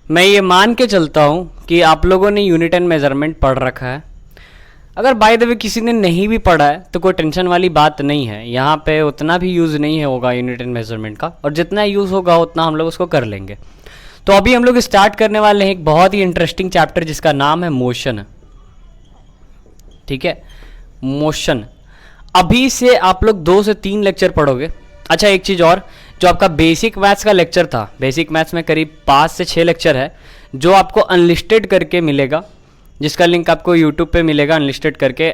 मैं ये मान के चलता हूँ कि आप लोगों ने यूनिट एंड मेजरमेंट पढ़ रखा है। अगर बाय द वे किसी ने नहीं भी पढ़ा है तो कोई टेंशन वाली बात नहीं है। यहाँ पे उतना भी यूज़ नहीं होगा यूनिट एंड मेजरमेंट का, और जितना यूज़ होगा उतना हम लोग उसको कर लेंगे। तो अभी हम लोग स्टार्ट करने वाले हैं एक बहुत ही इंटरेस्टिंग चैप्टर जिसका नाम है मोशन। ठीक है, मोशन। अभी से आप लोग 2 से 3 लेक्चर पढ़ोगे। अच्छा, एक चीज़ और, जो आपका बेसिक मैथ्स का लेक्चर था, बेसिक मैथ्स में करीब 5 से 6 लेक्चर है जो आपको अनलिस्टेड करके मिलेगा, जिसका लिंक आपको यूट्यूब पे मिलेगा अनलिस्टेड करके।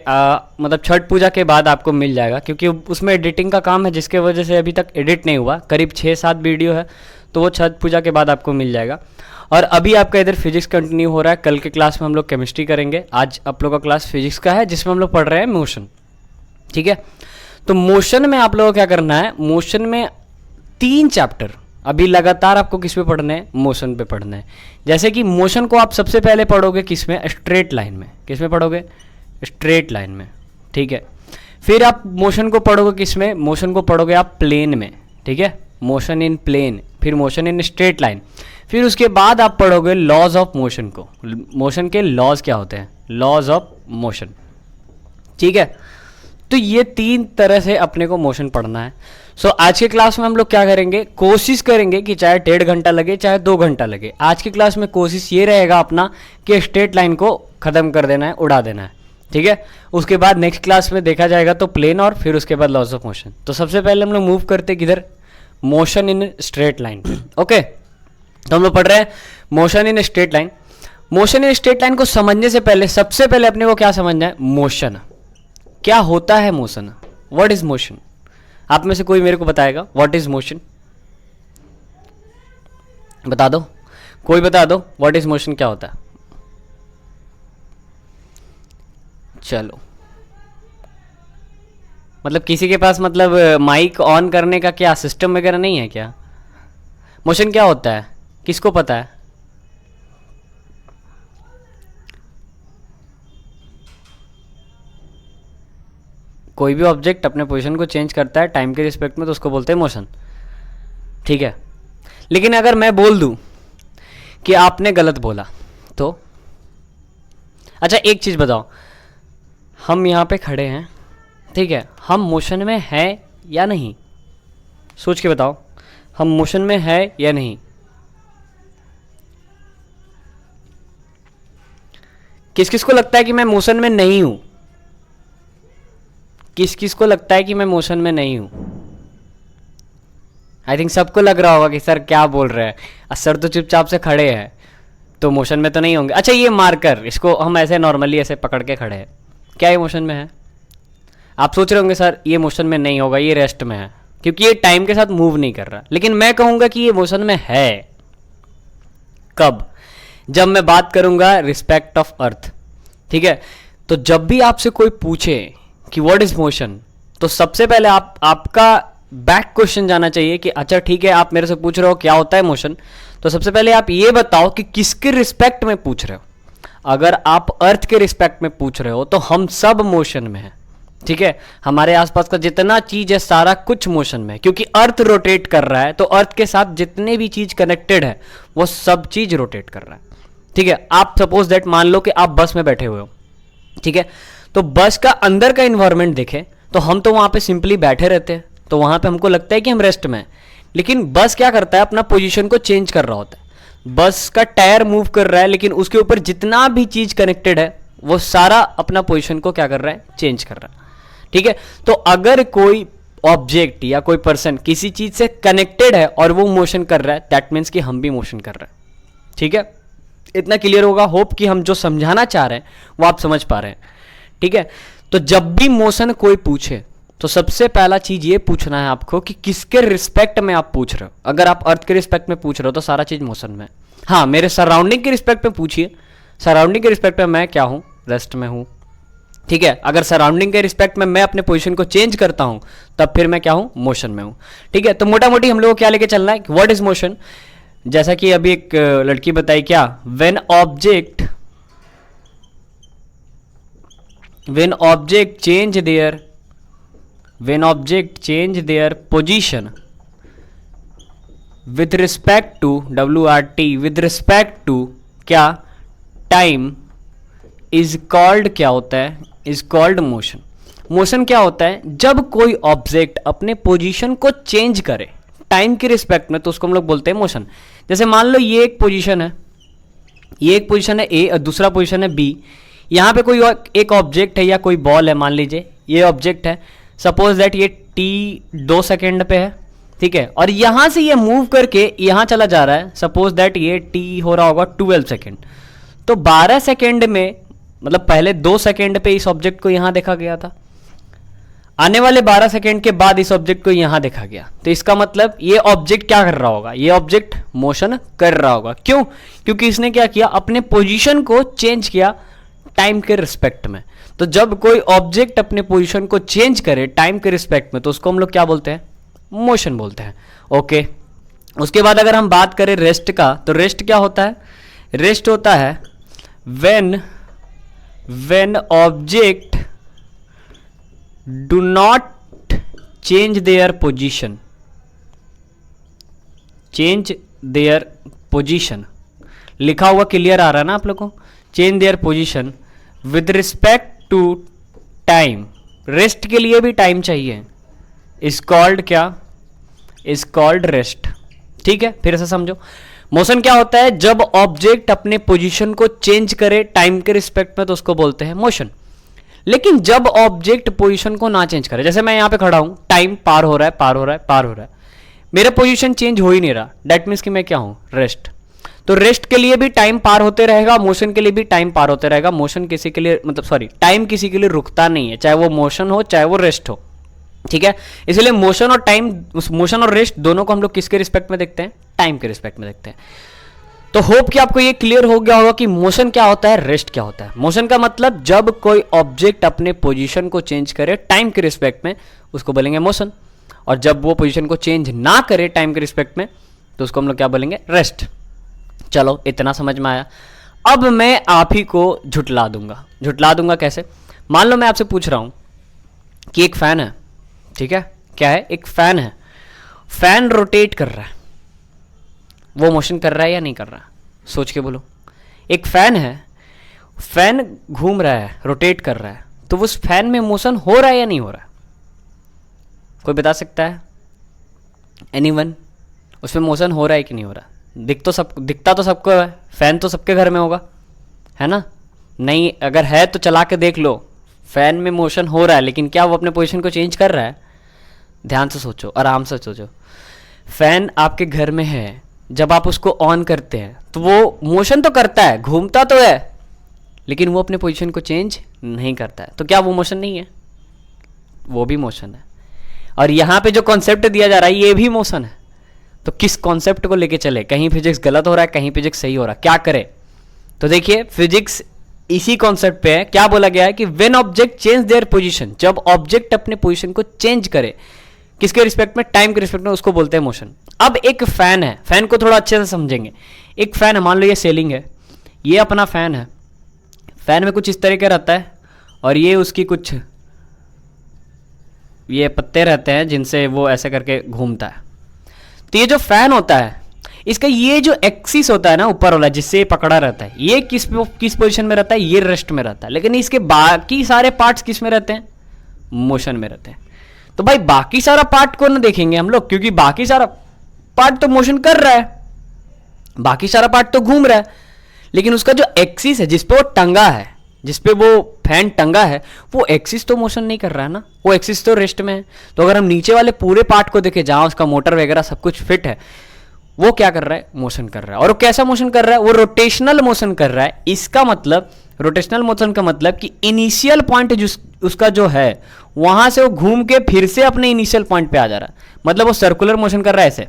मतलब छठ पूजा के बाद आपको मिल जाएगा, क्योंकि उसमें एडिटिंग का काम है जिसके वजह से अभी तक एडिट नहीं हुआ। करीब 6-7 वीडियो है, तो वो छठ पूजा के बाद आपको मिल जाएगा। और अभी आपका इधर फिजिक्स कंटिन्यू हो रहा है। कल के क्लास में हम लोग केमिस्ट्री करेंगे, आज आप लोग का क्लास फिजिक्स का है जिसमें हम लोग पढ़ रहे हैं मोशन। ठीक है, तो मोशन में आप लोगों को क्या करना है, मोशन में 3 चैप्टर अभी लगातार आपको किस पे पढ़ने हैं, मोशन पे पढ़ना है। जैसे कि मोशन को आप सबसे पहले पढ़ोगे किस में, स्ट्रेट लाइन में। किस में पढ़ोगे, स्ट्रेट लाइन में। ठीक है, फिर आप मोशन को पढ़ोगे किस में, मोशन को पढ़ोगे आप प्लेन में। ठीक है, मोशन इन प्लेन, फिर मोशन इन स्ट्रेट लाइन। फिर उसके बाद आप पढ़ोगे लॉज ऑफ मोशन को, मोशन के लॉज क्या होते हैं, लॉज ऑफ मोशन। ठीक है, तो ये 3 तरह से अपने को मोशन पढ़ना है। सो आज के क्लास में हम लोग क्या करेंगे, कोशिश करेंगे कि चाहे 1.5 घंटा लगे चाहे 2 घंटा लगे, आज की क्लास में कोशिश ये रहेगा अपना कि स्ट्रेट लाइन को ख़त्म कर देना है, उड़ा देना है। ठीक है, उसके बाद नेक्स्ट क्लास में देखा जाएगा तो प्लेन, और फिर उसके बाद लॉज ऑफ मोशन। तो सबसे पहले हम लोग मूव करते किधर, motion in straight line. Okay, तो हम लोग पढ़ रहे हैं motion in straight line. Motion in straight line को समझने से पहले सबसे पहले अपने को क्या समझना है, मोशन क्या होता है। Motion, what is motion. आप में से कोई मेरे को बताएगा व्हाट इज मोशन, बता दो, कोई बता दो व्हाट इज मोशन क्या होता है। चलो, मतलब किसी के पास मतलब माइक ऑन करने का क्या सिस्टम वगैरह नहीं है क्या। मोशन क्या होता है, किसको पता है। कोई भी ऑब्जेक्ट अपने पोजीशन को चेंज करता है टाइम के रिस्पेक्ट में तो उसको बोलते हैं मोशन। ठीक है, लेकिन अगर मैं बोल दूं कि आपने गलत बोला तो, अच्छा एक चीज बताओ, हम यहां पे खड़े हैं, ठीक है, हम मोशन में हैं या नहीं, सोच के बताओ, हम मोशन में है या नहीं। किस किस को लगता है कि मैं मोशन में नहीं हूं, किस किस को लगता है कि मैं मोशन में नहीं हूं। आई थिंक सबको लग रहा होगा कि सर क्या बोल रहे हैं, सर तो चुपचाप से खड़े हैं तो मोशन में तो नहीं होंगे। अच्छा, ये मार्कर, इसको हम ऐसे नॉर्मली ऐसे पकड़ के खड़े हैं, क्या ये मोशन में है। आप सोच रहे होंगे सर ये मोशन में नहीं होगा, ये रेस्ट में है, क्योंकि ये टाइम के साथ मूव नहीं कर रहा। लेकिन मैं कहूंगा कि ये मोशन में है। कब, जब मैं बात करूंगा रिस्पेक्ट ऑफ अर्थ। ठीक है, तो जब भी आपसे कोई पूछे कि व्हाट इज मोशन, तो सबसे पहले आपका बैक क्वेश्चन जाना चाहिए कि अच्छा ठीक है, आप मेरे से पूछ रहे हो क्या होता है मोशन, तो सबसे पहले आप ये बताओ कि किसके रिस्पेक्ट में पूछ रहे हो। अगर आप अर्थ के रिस्पेक्ट में पूछ रहे हो तो हम सब मोशन में हैं। ठीक है, हमारे आसपास का जितना चीज है सारा कुछ मोशन में है, क्योंकि अर्थ रोटेट कर रहा है, तो अर्थ के साथ जितने भी चीज कनेक्टेड है वो सब चीज रोटेट कर रहा है। ठीक है, आप सपोज दैट मान लो कि आप बस में बैठे हुए हो। ठीक है, तो बस का अंदर का इन्वायरमेंट देखें तो हम तो वहां पे सिंपली बैठे रहते हैं, तो वहां पे हमको लगता है कि हम रेस्ट में हैं। लेकिन बस क्या करता है, अपना पोजीशन को चेंज कर रहा होता है। बस का टायर मूव कर रहा है, लेकिन उसके ऊपर जितना भी चीज कनेक्टेड है वो सारा अपना पोजीशन को क्या कर रहा है, चेंज कर रहा है। ठीक है, तो अगर कोई ऑब्जेक्ट या कोई पर्सन किसी चीज से कनेक्टेड है और वो मोशन कर रहा है, दैट मीन्स कि हम भी मोशन कर रहे हैं। ठीक है, इतना क्लियर होगा। होप कि हम जो समझाना चाह रहे हैं वो आप समझ पा रहे हैं। ठीक है, तो जब भी मोशन कोई पूछे तो सबसे पहला चीज ये पूछना है आपको कि किसके रिस्पेक्ट में आप पूछ रहे हो। अगर आप अर्थ के रिस्पेक्ट में पूछ रहे हो तो सारा चीज मोशन में। हाँ, मेरे सराउंडिंग के रिस्पेक्ट में पूछिए, सराउंडिंग के रिस्पेक्ट में मैं क्या हूं, रेस्ट में हूं। ठीक है, अगर सराउंडिंग के रिस्पेक्ट में मैं अपने पोजीशन को चेंज करता हूं तब फिर मैं क्या हूं, मोशन में हूं। ठीक है, तो मोटा मोटी हम लोग को क्या लेके चलना है, व्हाट इज मोशन। जैसा कि अभी एक लड़की बताई, क्या, when object change their position with respect to, WRT with respect to क्या, टाइम, इज कॉल्ड क्या होता है, इज कॉल्ड मोशन। मोशन क्या होता है, जब कोई ऑब्जेक्ट अपने पोजीशन को चेंज करे टाइम के रिस्पेक्ट में तो उसको हम लोग बोलते हैं मोशन। जैसे मान लो ये एक पोजीशन है, ये एक पोजीशन है ए और दूसरा पोजीशन है बी। यहाँ पे कोई एक ऑब्जेक्ट है या कोई बॉल है, मान लीजिए ये ऑब्जेक्ट है, सपोज दैट ये टी 2 सेकेंड पे है, ठीक है, और यहाँ से ये मूव करके यहाँ चला जा रहा है, सपोज दैट ये टी हो रहा होगा 12 सेकेंड। तो 12 सेकेंड में, मतलब पहले 2 सेकेंड पे इस ऑब्जेक्ट को यहाँ देखा गया था, आने वाले 12 सेकेंड के बाद इस ऑब्जेक्ट को यहां देखा गया, तो इसका मतलब ये ऑब्जेक्ट क्या कर रहा होगा, ये ऑब्जेक्ट मोशन कर रहा होगा। क्यों? क्योंकि इसने क्या किया, अपने पोजीशन को चेंज किया टाइम के रिस्पेक्ट में। तो जब कोई ऑब्जेक्ट अपने पोजीशन को चेंज करे टाइम के रिस्पेक्ट में तो उसको हम लोग क्या बोलते हैं, मोशन बोलते हैं। ओके, उसके बाद अगर हम बात करें रेस्ट का, तो रेस्ट क्या होता है, रेस्ट होता है when object do not change their position, change their position, लिखा हुआ क्लियर आ रहा है ना आप लोग को, change their position with respect to time, rest के लिए भी टाइम चाहिए, is called क्या, is called रेस्ट। ठीक है, फिर से समझो, मोशन क्या होता है, जब ऑब्जेक्ट अपने पोजीशन को चेंज करे टाइम के रिस्पेक्ट में तो उसको बोलते हैं मोशन। लेकिन जब ऑब्जेक्ट पोजीशन को ना चेंज करे, जैसे मैं यहां पे खड़ा हूं, टाइम पार हो रहा है, पार हो रहा है, पार हो रहा है, मेरा पोजीशन चेंज हो ही नहीं रहा, दैट मीन्स कि मैं क्या हूं, रेस्ट। तो रेस्ट के लिए भी टाइम पार होते रहेगा, मोशन के लिए भी टाइम पार होते रहेगा। मोशन किसी के लिए, मतलब सॉरी, टाइम किसी के लिए रुकता नहीं है, चाहे वो मोशन हो चाहे वो रेस्ट हो। ठीक है, इसलिए मोशन और टाइम, मोशन और रेस्ट दोनों को हम लोग किसके रिस्पेक्ट में देखते हैं, टाइम के रिस्पेक्ट में देखते हैं। तो होप कि आपको ये क्लियर हो गया होगा कि मोशन क्या होता है, रेस्ट क्या होता है। मोशन का मतलब जब कोई ऑब्जेक्ट अपने पोजीशन को चेंज करे टाइम के रिस्पेक्ट में उसको बोलेंगे मोशन, और जब वो पोजीशन को चेंज ना करे टाइम के रिस्पेक्ट में तो उसको हम लोग क्या बोलेंगे, रेस्ट। चलो, इतना समझ में आया। अब मैं आप ही को झुटला दूंगा। झुटला दूंगा कैसे? मान लो मैं आपसे पूछ रहा हूं कि एक फैन है, ठीक है, क्या है, एक फैन है, फैन रोटेट कर रहा है, वो मोशन कर रहा है या नहीं कर रहा? सोच के बोलो। एक फैन है, फैन घूम रहा है, रोटेट कर रहा है, तो उस फैन में मोशन हो रहा है या नहीं हो रहा है? कोई बता सकता है? एनीवन? उसमें मोशन हो रहा है कि नहीं हो रहा? दिखता तो सबको है, फैन तो सबके घर में होगा, है ना? नहीं, अगर है तो चला के देख लो, फैन में मोशन हो रहा है, लेकिन क्या वो अपने पोजीशन को चेंज कर रहा है? ध्यान से सोचो, आराम से सोचो। फैन आपके घर में है, जब आप उसको ऑन करते हैं तो वो मोशन तो करता है, घूमता तो है, लेकिन वो अपने पोजीशन को चेंज नहीं करता है, तो क्या वो मोशन नहीं है? वो भी मोशन है। और यहाँ पे जो कॉन्सेप्ट दिया जा रहा है ये भी मोशन है। तो किस कॉन्सेप्ट को लेके चले? कहीं फिजिक्स गलत हो रहा है, कहीं फिजिक्स सही हो रहा है, क्या करे? तो देखिए, फिजिक्स इसी कॉन्सेप्ट पे है। क्या बोला गया है कि when object change their position, जब ऑब्जेक्ट अपने पोजीशन को चेंज करे किसके रिस्पेक्ट में, टाइम के रिस्पेक्ट में, उसको बोलते हैं मोशन। अब एक फैन है, फैन को थोड़ा अच्छे से समझेंगे। एक फैन है, मान लो ये सेलिंग है, ये अपना फैन है, फैन में कुछ इस तरह का रहता है और ये उसकी कुछ ये पत्ते रहते हैं जिनसे वो ऐसे करके घूमता है। तो ये जो फैन होता है, इसका ये जो एक्सिस होता है ना ऊपर वाला, जिससे पकड़ा रहता है, ये किस पोजीशन में रहता है, ये रेस्ट में रहता है, लेकिन इसके बाकी सारे पार्ट्स किस में रहते हैं, मोशन में रहते हैं। तो भाई बाकी सारा पार्ट को ना देखेंगे हम लोग, क्योंकि बाकी सारा पार्ट तो मोशन कर रहा है, बाकी सारा पार्ट तो घूम रहा है, लेकिन उसका जो एक्सिस है जिसपे वो टंगा है, जिसपे वो फैन टंगा है, वो एक्सिस तो मोशन नहीं कर रहा है ना, वो एक्सिस तो रेस्ट में है। तो अगर हम नीचे वाले पूरे पार्ट को देखें जहां उसका मोटर वगैरह सब कुछ फिट है, वो क्या कर रहा है, मोशन कर रहा है। और वो कैसा मोशन कर रहा है, वो रोटेशनल मोशन कर रहा है। इसका मतलब, रोटेशनल मोशन का मतलब कि इनिशियल पॉइंट उसका जो है वहां से वो घूम के फिर से अपने इनिशियल पॉइंट पे आ जा रहा है, मतलब वो सर्कुलर मोशन कर रहा है ऐसे।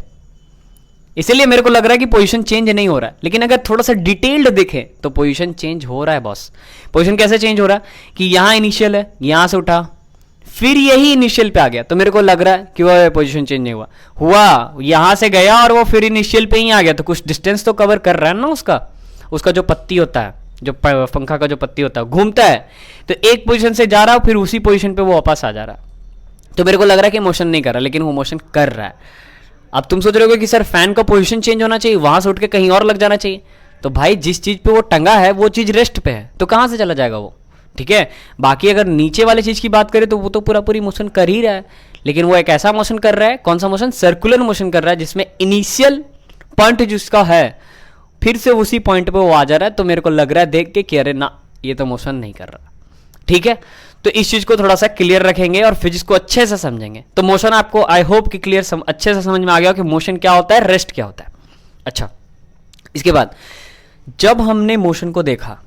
इसलिए मेरे को लग रहा है कि पोजीशन चेंज नहीं हो रहा है, लेकिन अगर थोड़ा सा डिटेल्ड देखें तो पोजीशन चेंज हो रहा है बॉस। पोजीशन कैसे चेंज हो रहा है कि यहां इनिशियल है, यहां से उठा, फिर यही इनिशियल पे आ गया, तो मेरे को लग रहा है कि वो पोजीशन चेंज नहीं हुआ यहां से गया और वो फिर इनिशियल पे ही आ गया, तो कुछ डिस्टेंस तो कवर कर रहा है ना उसका जो पत्ती होता है, जो पंखा का जो पत्ती होता है, घूमता है, तो एक पोजीशन से जा रहा है, फिर उसी पोजीशन पे वो वापस आ जा रहा है। तो मेरे को लग रहा है कि मोशन नहीं कर रहा, लेकिन वो मोशन कर रहा है। अब तुम सोच रहे हो कि सर फैन का पोजीशन चेंज होना चाहिए, वहां से उठ के कहीं और लग जाना चाहिए, तो भाई जिस चीज पे वो टंगा है वो चीज रेस्ट पे है, तो कहां से चला जाएगा वो, ठीक है। बाकी अगर नीचे वाले चीज की बात करें तो वो तो पूरा पूरी मोशन कर ही रहा है, लेकिन वो एक ऐसा मोशन कर रहा है, कौन सा मोशन, सर्कुलर मोशन कर रहा है, जिसमें इनिशियल पॉइंट जिसका है फिर से उसी पॉइंट पे वो आ जा रहा है। तो मेरे को लग रहा है देख के कि अरे ना, ये तो मोशन नहीं कर रहा, ठीक है। तो इस चीज को थोड़ा सा क्लियर रखेंगे और फिजिक्स को अच्छे से समझेंगे। तो मोशन आपको आई होप कि क्लियर अच्छे से समझ में आ गया कि मोशन क्या होता है, रेस्ट क्या होता है। अच्छा, इसके बाद जब हमने मोशन को देखा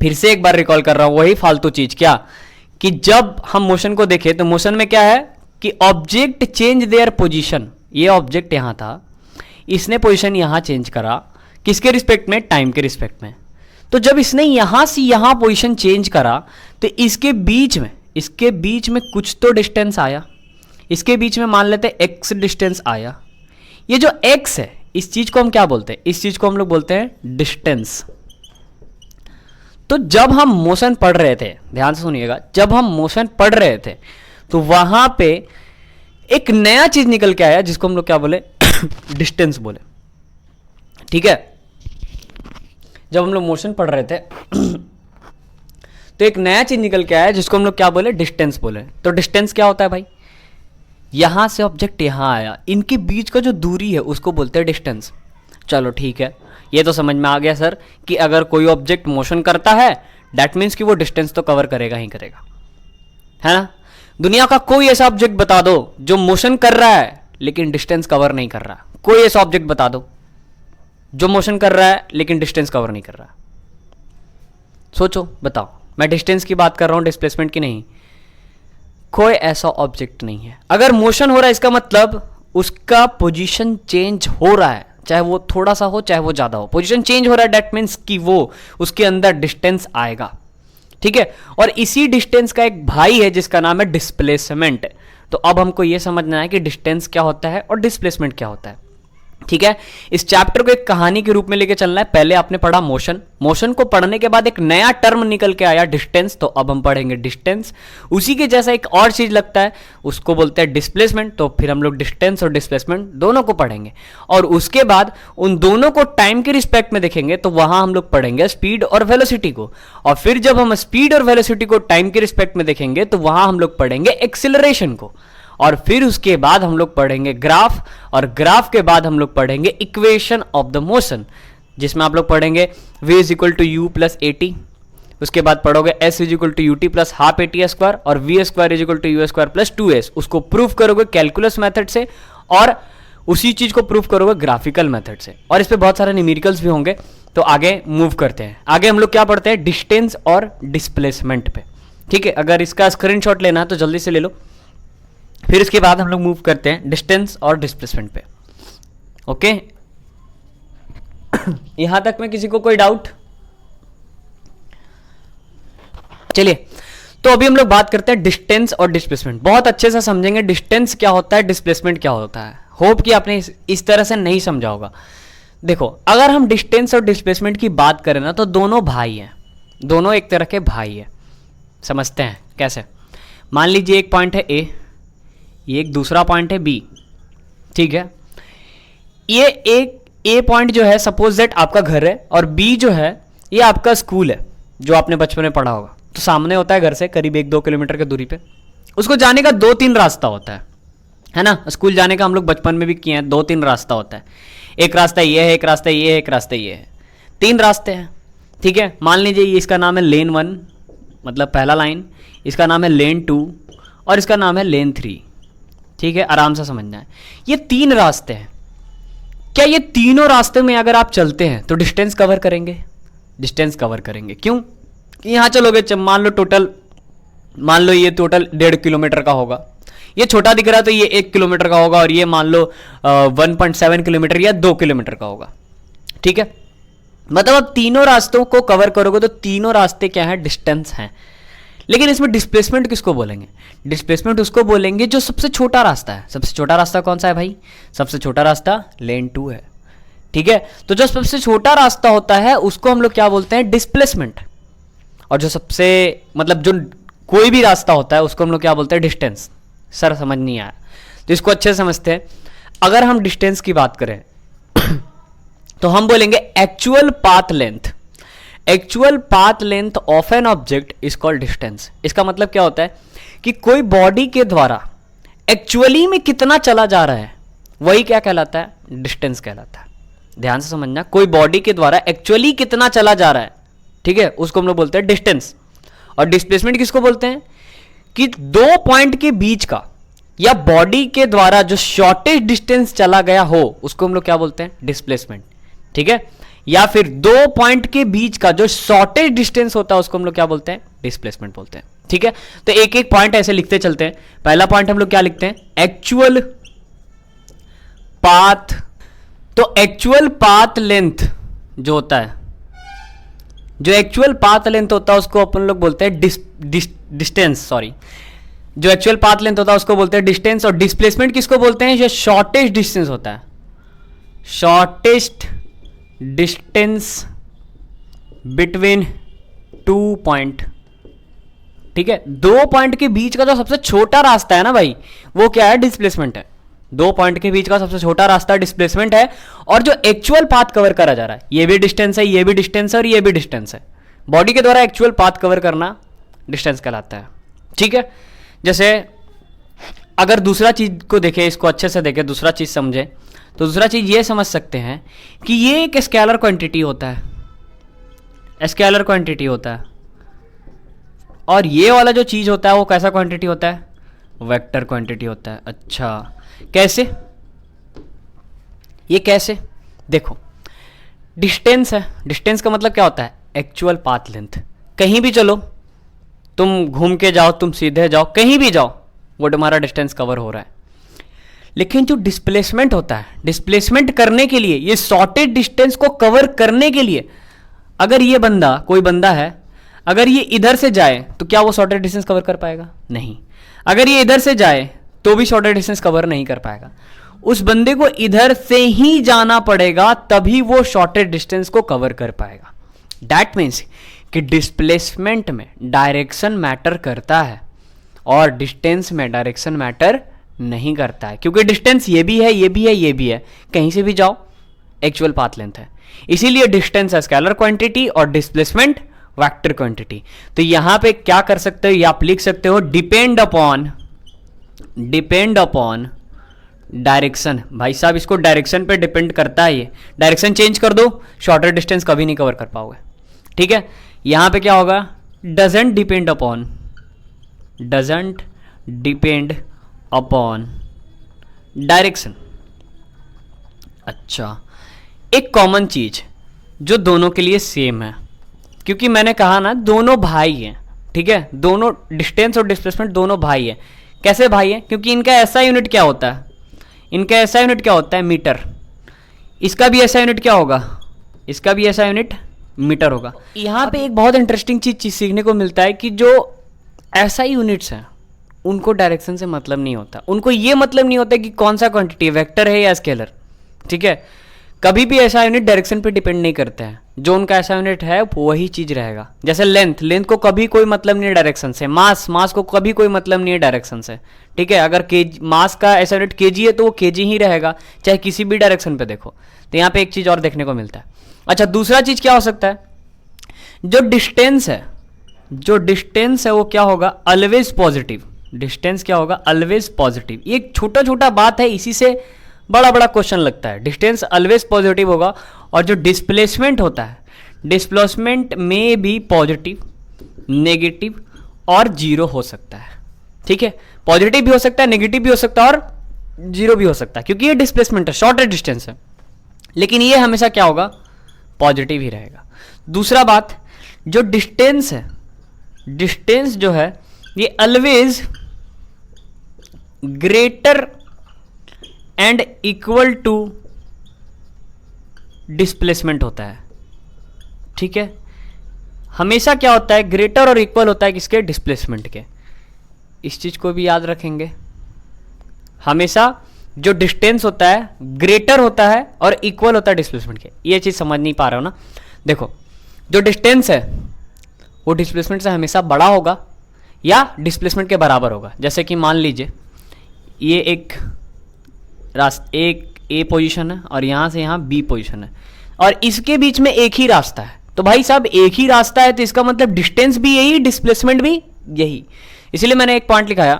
फिर से एक बार रिकॉल कर रहा हूं वही फालतू चीज, क्या कि जब हम मोशन को देखें तो मोशन में क्या है कि ऑब्जेक्ट चेंज देयर पोजीशन। ये ऑब्जेक्ट यहां था, इसने पोजीशन यहां चेंज करा, किसके रिस्पेक्ट में, टाइम के रिस्पेक्ट में। तो जब इसने यहां से यहां पोजीशन चेंज करा तो इसके बीच में कुछ तो डिस्टेंस आया, इसके बीच में मान लेते हैं x डिस्टेंस आया। ये जो x है इस चीज को हम क्या बोलते हैं, इस चीज को हम लोग बोलते हैं डिस्टेंस। तो जब हम मोशन पढ़ रहे थे, ध्यान से सुनिएगा, जब हम मोशन पढ़ रहे थे तो वहां पे एक नया चीज निकल के आया जिसको हम लोग क्या बोले डिस्टेंस बोले, ठीक है। जब हम लोग मोशन पढ़ रहे थे तो एक नया चीज निकल के आया जिसको हम लोग क्या बोले, डिस्टेंस बोले। तो डिस्टेंस क्या होता है भाई, यहां से ऑब्जेक्ट यहां आया, इनके बीच का जो दूरी है उसको बोलते हैं डिस्टेंस। चलो ठीक है, ये तो समझ में आ गया सर कि अगर कोई ऑब्जेक्ट मोशन करता है दैट मीन्स कि वो डिस्टेंस तो कवर करेगा ही करेगा, है ना। दुनिया का कोई ऐसा ऑब्जेक्ट बता दो जो मोशन कर रहा है लेकिन डिस्टेंस कवर नहीं कर रहा, कोई ऐसा ऑब्जेक्ट बता दो जो मोशन कर रहा है लेकिन डिस्टेंस कवर नहीं कर रहा। सोचो बताओ, मैं डिस्टेंस की बात कर रहा हूं, डिस्प्लेसमेंट की नहीं। कोई ऐसा ऑब्जेक्ट नहीं है। अगर मोशन हो रहा है इसका मतलब उसका पोजीशन चेंज हो रहा है, चाहे वो थोड़ा सा हो चाहे वो ज्यादा हो, पोजीशन चेंज हो रहा है दैट मीन्स कि वो उसके अंदर डिस्टेंस आएगा, ठीक है। और इसी डिस्टेंस का एक भाई है जिसका नाम है डिस्प्लेसमेंट। तो अब हमको यह समझना है कि डिस्टेंस क्या होता है और डिस्प्लेसमेंट क्या होता है, ठीक है। इस चैप्टर को एक कहानी के रूप में लेके चलना है। पहले आपने पढ़ा मोशन, मोशन को पढ़ने के बाद एक नया टर्म निकल के आया डिस्टेंस, तो अब हम पढ़ेंगे डिस्टेंस। उसी के जैसा एक और चीज लगता है उसको बोलते हैं डिस्प्लेसमेंट, तो फिर हम लोग डिस्टेंस और डिस्प्लेसमेंट दोनों को पढ़ेंगे। और उसके बाद उन दोनों को टाइम के रिस्पेक्ट में देखेंगे तो वहां हम लोग पढ़ेंगे स्पीड और वेलोसिटी को। और फिर जब हम स्पीड और वेलोसिटी को टाइम के रिस्पेक्ट में देखेंगे तो वहां हम लोग पढ़ेंगे एक्सिलरेशन को। और फिर उसके बाद हम लोग पढ़ेंगे ग्राफ, और ग्राफ के बाद हम लोग पढ़ेंगे इक्वेशन ऑफ द मोशन, जिसमें आप लोग पढ़ेंगे v is equal to u plus a t. उसके बाद पढ़ोगे s is equal to u t plus half a t square, और v square is equal to u square plus 2s। उसको proof करोगे कैलकुलस मेथड से, और उसी चीज को प्रूफ करोगे ग्राफिकल मेथड से। और इस पे बहुत सारे न्यूमेरिकल्स भी होंगे। तो आगे मूव करते हैं। आगे हम लोग क्या पढ़ते हैं, डिस्टेंस और डिस्प्लेसमेंट पे, ठीक है। अगर इसका स्क्रीनशॉट लेना है तो जल्दी से ले लो। फिर इसके बाद हम लोग मूव करते हैं डिस्टेंस और डिस्प्लेसमेंट पे, ओके। यहां तक में किसी को कोई डाउट? चलिए, तो अभी हम लोग बात करते हैं डिस्टेंस और डिस्प्लेसमेंट। बहुत अच्छे से समझेंगे डिस्टेंस क्या होता है, डिस्प्लेसमेंट क्या होता है। होप कि आपने इस तरह से नहीं समझा होगा। देखो, अगर हम डिस्टेंस और डिस्प्लेसमेंट की बात करें ना तो दोनों भाई हैं, दोनों एक तरह के भाई हैं। समझते हैं कैसे। मान लीजिए एक पॉइंट है ए, ये एक दूसरा पॉइंट है बी, ठीक है। ये एक ए पॉइंट जो है सपोज दैट आपका घर है, और बी जो है ये आपका स्कूल है जो आपने बचपन में पढ़ा होगा। तो सामने होता है घर से करीब 1-2 किलोमीटर की दूरी पे। उसको जाने का 2-3 रास्ता होता है ना। स्कूल जाने का हम लोग बचपन में भी किए हैं, 2-3 रास्ता होता है। एक रास्ता ये है, एक रास्ता ये है, एक रास्ता ये है, 3 रास्ते हैं, ठीक है। मान लीजिए इसका नाम है लेन 1, मतलब पहला लाइन, इसका नाम है लेन 2, और इसका नाम है लेन 3, ठीक है। आराम से समझना है, ये 3 रास्ते हैं। क्या ये तीनों रास्ते में अगर आप चलते हैं तो डिस्टेंस कवर करेंगे? डिस्टेंस कवर करेंगे। क्यों? यहां चलोगे, मान लो ये टोटल 1.5 किलोमीटर का होगा। ये छोटा दिख रहा है तो ये 1 किलोमीटर का होगा, और ये मान लो 1.7 किलोमीटर या 2 किलोमीटर का होगा, ठीक है। मतलब आप तीनों रास्तों को कवर करोगे तो तीनों रास्ते क्या है, डिस्टेंस हैं। लेकिन इसमें डिस्प्लेसमेंट किसको बोलेंगे? डिस्प्लेसमेंट उसको बोलेंगे जो सबसे छोटा रास्ता है। सबसे छोटा रास्ता कौन सा है भाई? सबसे छोटा रास्ता लेन 2 है, ठीक है। तो जो सबसे छोटा रास्ता होता है उसको हम लोग क्या बोलते हैं, डिस्प्लेसमेंट। और जो सबसे मतलब जो कोई भी रास्ता होता है उसको हम लोग क्या बोलते हैं, डिस्टेंस। सर समझ नहीं आया तो इसको अच्छे से समझते हैं। अगर हम डिस्टेंस की बात करें तो हम बोलेंगे actual path length. Actual path length of an object is called distance. इसका मतलब क्या होता है कि कोई बॉडी के द्वारा एक्चुअली में कितना चला जा रहा है, वही क्या कहलाता है, डिस्टेंस कहलाता है। ध्यान से समझना, कोई बॉडी के द्वारा एक्चुअली कितना चला जा रहा है, ठीक है, उसको हम लोग बोलते हैं डिस्टेंस। और डिस्प्लेसमेंट किसको बोलते हैं कि दो पॉइंट के बीच का या बॉडी के द्वारा जो शॉर्टेस्ट डिस्टेंस चला गया हो उसको हम लोग क्या बोलते हैं, डिस्प्लेसमेंट, ठीक है। या फिर दो पॉइंट के बीच का जो शॉर्टेस्ट डिस्टेंस होता है उसको हम लोग क्या बोलते हैं, डिस्प्लेसमेंट बोलते हैं, ठीक है। तो एक एक पॉइंट ऐसे लिखते चलते हैं। पहला पॉइंट हम लोग क्या लिखते हैं, एक्चुअल पाथ। तो एक्चुअल पाथ लेंथ जो होता है, जो एक्चुअल पाथ लेंथ होता है उसको अपन लोग बोलते हैं डिस्टेंस, सॉरी, जो एक्चुअल पाथ लेंथ होता है उसको बोलते हैं डिस्टेंस। और डिस्प्लेसमेंट किसको बोलते हैं, जो शॉर्टेस्ट डिस्टेंस होता है, shortest distance between two point, ठीक है। दो पॉइंट के बीच का जो सबसे छोटा रास्ता है ना भाई, वो क्या है, डिस्प्लेसमेंट है। दो पॉइंट के बीच का सबसे छोटा रास्ता डिस्प्लेसमेंट है। और जो एक्चुअल पाथ कवर करा जा रहा है, ये भी डिस्टेंस है, ये भी डिस्टेंस है और ये भी डिस्टेंस है। बॉडी के द्वारा एक्चुअल पाथ कवर करना डिस्टेंस कहलाता है, ठीक है। जैसे अगर दूसरा चीज को देखें, इसको अच्छे से देखें, दूसरा चीज समझे, तो दूसरा चीज ये समझ सकते हैं कि ये एक स्केलर क्वांटिटी होता है, स्केलर क्वांटिटी होता है। और ये वाला जो चीज होता है वो कैसा क्वांटिटी होता है, वेक्टर क्वांटिटी होता है। अच्छा, कैसे, ये कैसे, देखो, डिस्टेंस है, डिस्टेंस का मतलब क्या होता है, एक्चुअल पाथ लेंथ। कहीं भी चलो, तुम घूम के जाओ, तुम सीधे जाओ, कहीं भी जाओ, वो तुम्हारा डिस्टेंस कवर हो रहा है। लेकिन जो डिस्प्लेसमेंट होता है, डिस्प्लेसमेंट करने के लिए, ये शॉर्टेज डिस्टेंस को कवर करने के लिए, अगर ये बंदा, कोई बंदा है, अगर ये इधर से जाए तो क्या वो शॉर्टेज डिस्टेंस कवर कर पाएगा, नहीं। अगर ये इधर से जाए तो भी शॉर्टेज डिस्टेंस कवर नहीं कर पाएगा। उस बंदे को इधर से ही जाना पड़ेगा, तभी वो शॉर्टेज डिस्टेंस को कवर कर पाएगा। दैट मीन्स कि डिस्प्लेसमेंट में डायरेक्शन मैटर करता है और डिस्टेंस में डायरेक्शन मैटर नहीं करता है, क्योंकि डिस्टेंस ये भी है, ये भी है, ये भी है, कहीं से भी जाओ एक्चुअल पाथ लेंथ है। इसीलिए डिस्टेंस है स्केलर क्वांटिटी और डिस्प्लेसमेंट वेक्टर क्वांटिटी। तो यहां पे क्या कर सकते हो, या आप लिख सकते हो डिपेंड अपॉन डायरेक्शन। भाई साहब, इसको डायरेक्शन पे डिपेंड करता है, ये डायरेक्शन चेंज कर दो, शॉर्टर डिस्टेंस कभी नहीं कवर कर पाओगे, ठीक है। यहां पे क्या होगा, डजंट डिपेंड अपॉन डायरेक्शन। अच्छा, एक कॉमन चीज जो दोनों के लिए सेम है, क्योंकि मैंने कहा ना दोनों भाई हैं, ठीक है, दोनों डिस्टेंस और डिस्प्लेसमेंट दोनों भाई हैं। कैसे भाई हैं, क्योंकि इनका ऐसा यूनिट क्या होता है, इनका ऐसा यूनिट क्या होता है, मीटर। इसका भी ऐसा यूनिट क्या होगा, इसका भी ऐसा यूनिट मीटर होगा। यहाँ पे एक बहुत इंटरेस्टिंग चीज सीखने को मिलता है कि जो ऐसा यूनिट्स हैं उनको डायरेक्शन से मतलब नहीं होता, उनको ये मतलब नहीं होता कि कौन सा क्वांटिटी वेक्टर है या स्केलर, ठीक है। कभी भी ऐसा यूनिट डायरेक्शन पे डिपेंड नहीं करता है, जो उनका ऐसा यूनिट है वही चीज रहेगा। जैसे लेंथ को कभी कोई मतलब नहीं है डायरेक्शन से, मास को कभी कोई मतलब नहीं है डायरेक्शन से, ठीक है। अगर मास का ऐसा यूनिट केजी है तो वो केजी ही रहेगा, चाहे किसी भी डायरेक्शन पे देखो। तो यहाँ पे एक चीज और देखने को मिलता है। अच्छा, दूसरा चीज क्या हो सकता है, जो डिस्टेंस है वो क्या होगा, ऑलवेज पॉजिटिव। डिस्टेंस क्या होगा, ऑलवेज पॉजिटिव। ये एक छोटा छोटा बात है, इसी से बड़ा बड़ा क्वेश्चन लगता है। डिस्टेंस ऑलवेज पॉजिटिव होगा। और जो डिस्प्लेसमेंट होता है, डिस्प्लेसमेंट में भी पॉजिटिव, नेगेटिव और जीरो हो सकता है, ठीक है। पॉजिटिव भी हो सकता है, नेगेटिव भी हो सकता है और जीरो भी हो सकता है, क्योंकि ये डिस्प्लेसमेंट है, शॉर्टेज डिस्टेंस है। लेकिन ये हमेशा क्या होगा, पॉजिटिव ही रहेगा। दूसरा बात, जो डिस्टेंस है, डिस्टेंस जो है ये always greater and equal to displacement होता है, ठीक है। हमेशा क्या होता है, ग्रेटर और इक्वल होता है किसके, डिस्प्लेसमेंट के। इस चीज को भी याद रखेंगे, हमेशा जो डिस्टेंस होता है ग्रेटर होता है और इक्वल होता है डिस्प्लेसमेंट के। ये चीज समझ नहीं पा रहे हो ना, देखो, जो डिस्टेंस है वो डिस्प्लेसमेंट से हमेशा बड़ा होगा या डिस्प्लेसमेंट के बराबर होगा। जैसे कि मान लीजिए ये एक एक ए पोजीशन है और यहाँ से यहाँ बी पोजीशन है और इसके बीच में एक ही रास्ता है। तो भाई साहब एक ही रास्ता है तो इसका मतलब डिस्टेंस भी यही, डिस्प्लेसमेंट भी यही। इसलिए मैंने एक पॉइंट लिखाया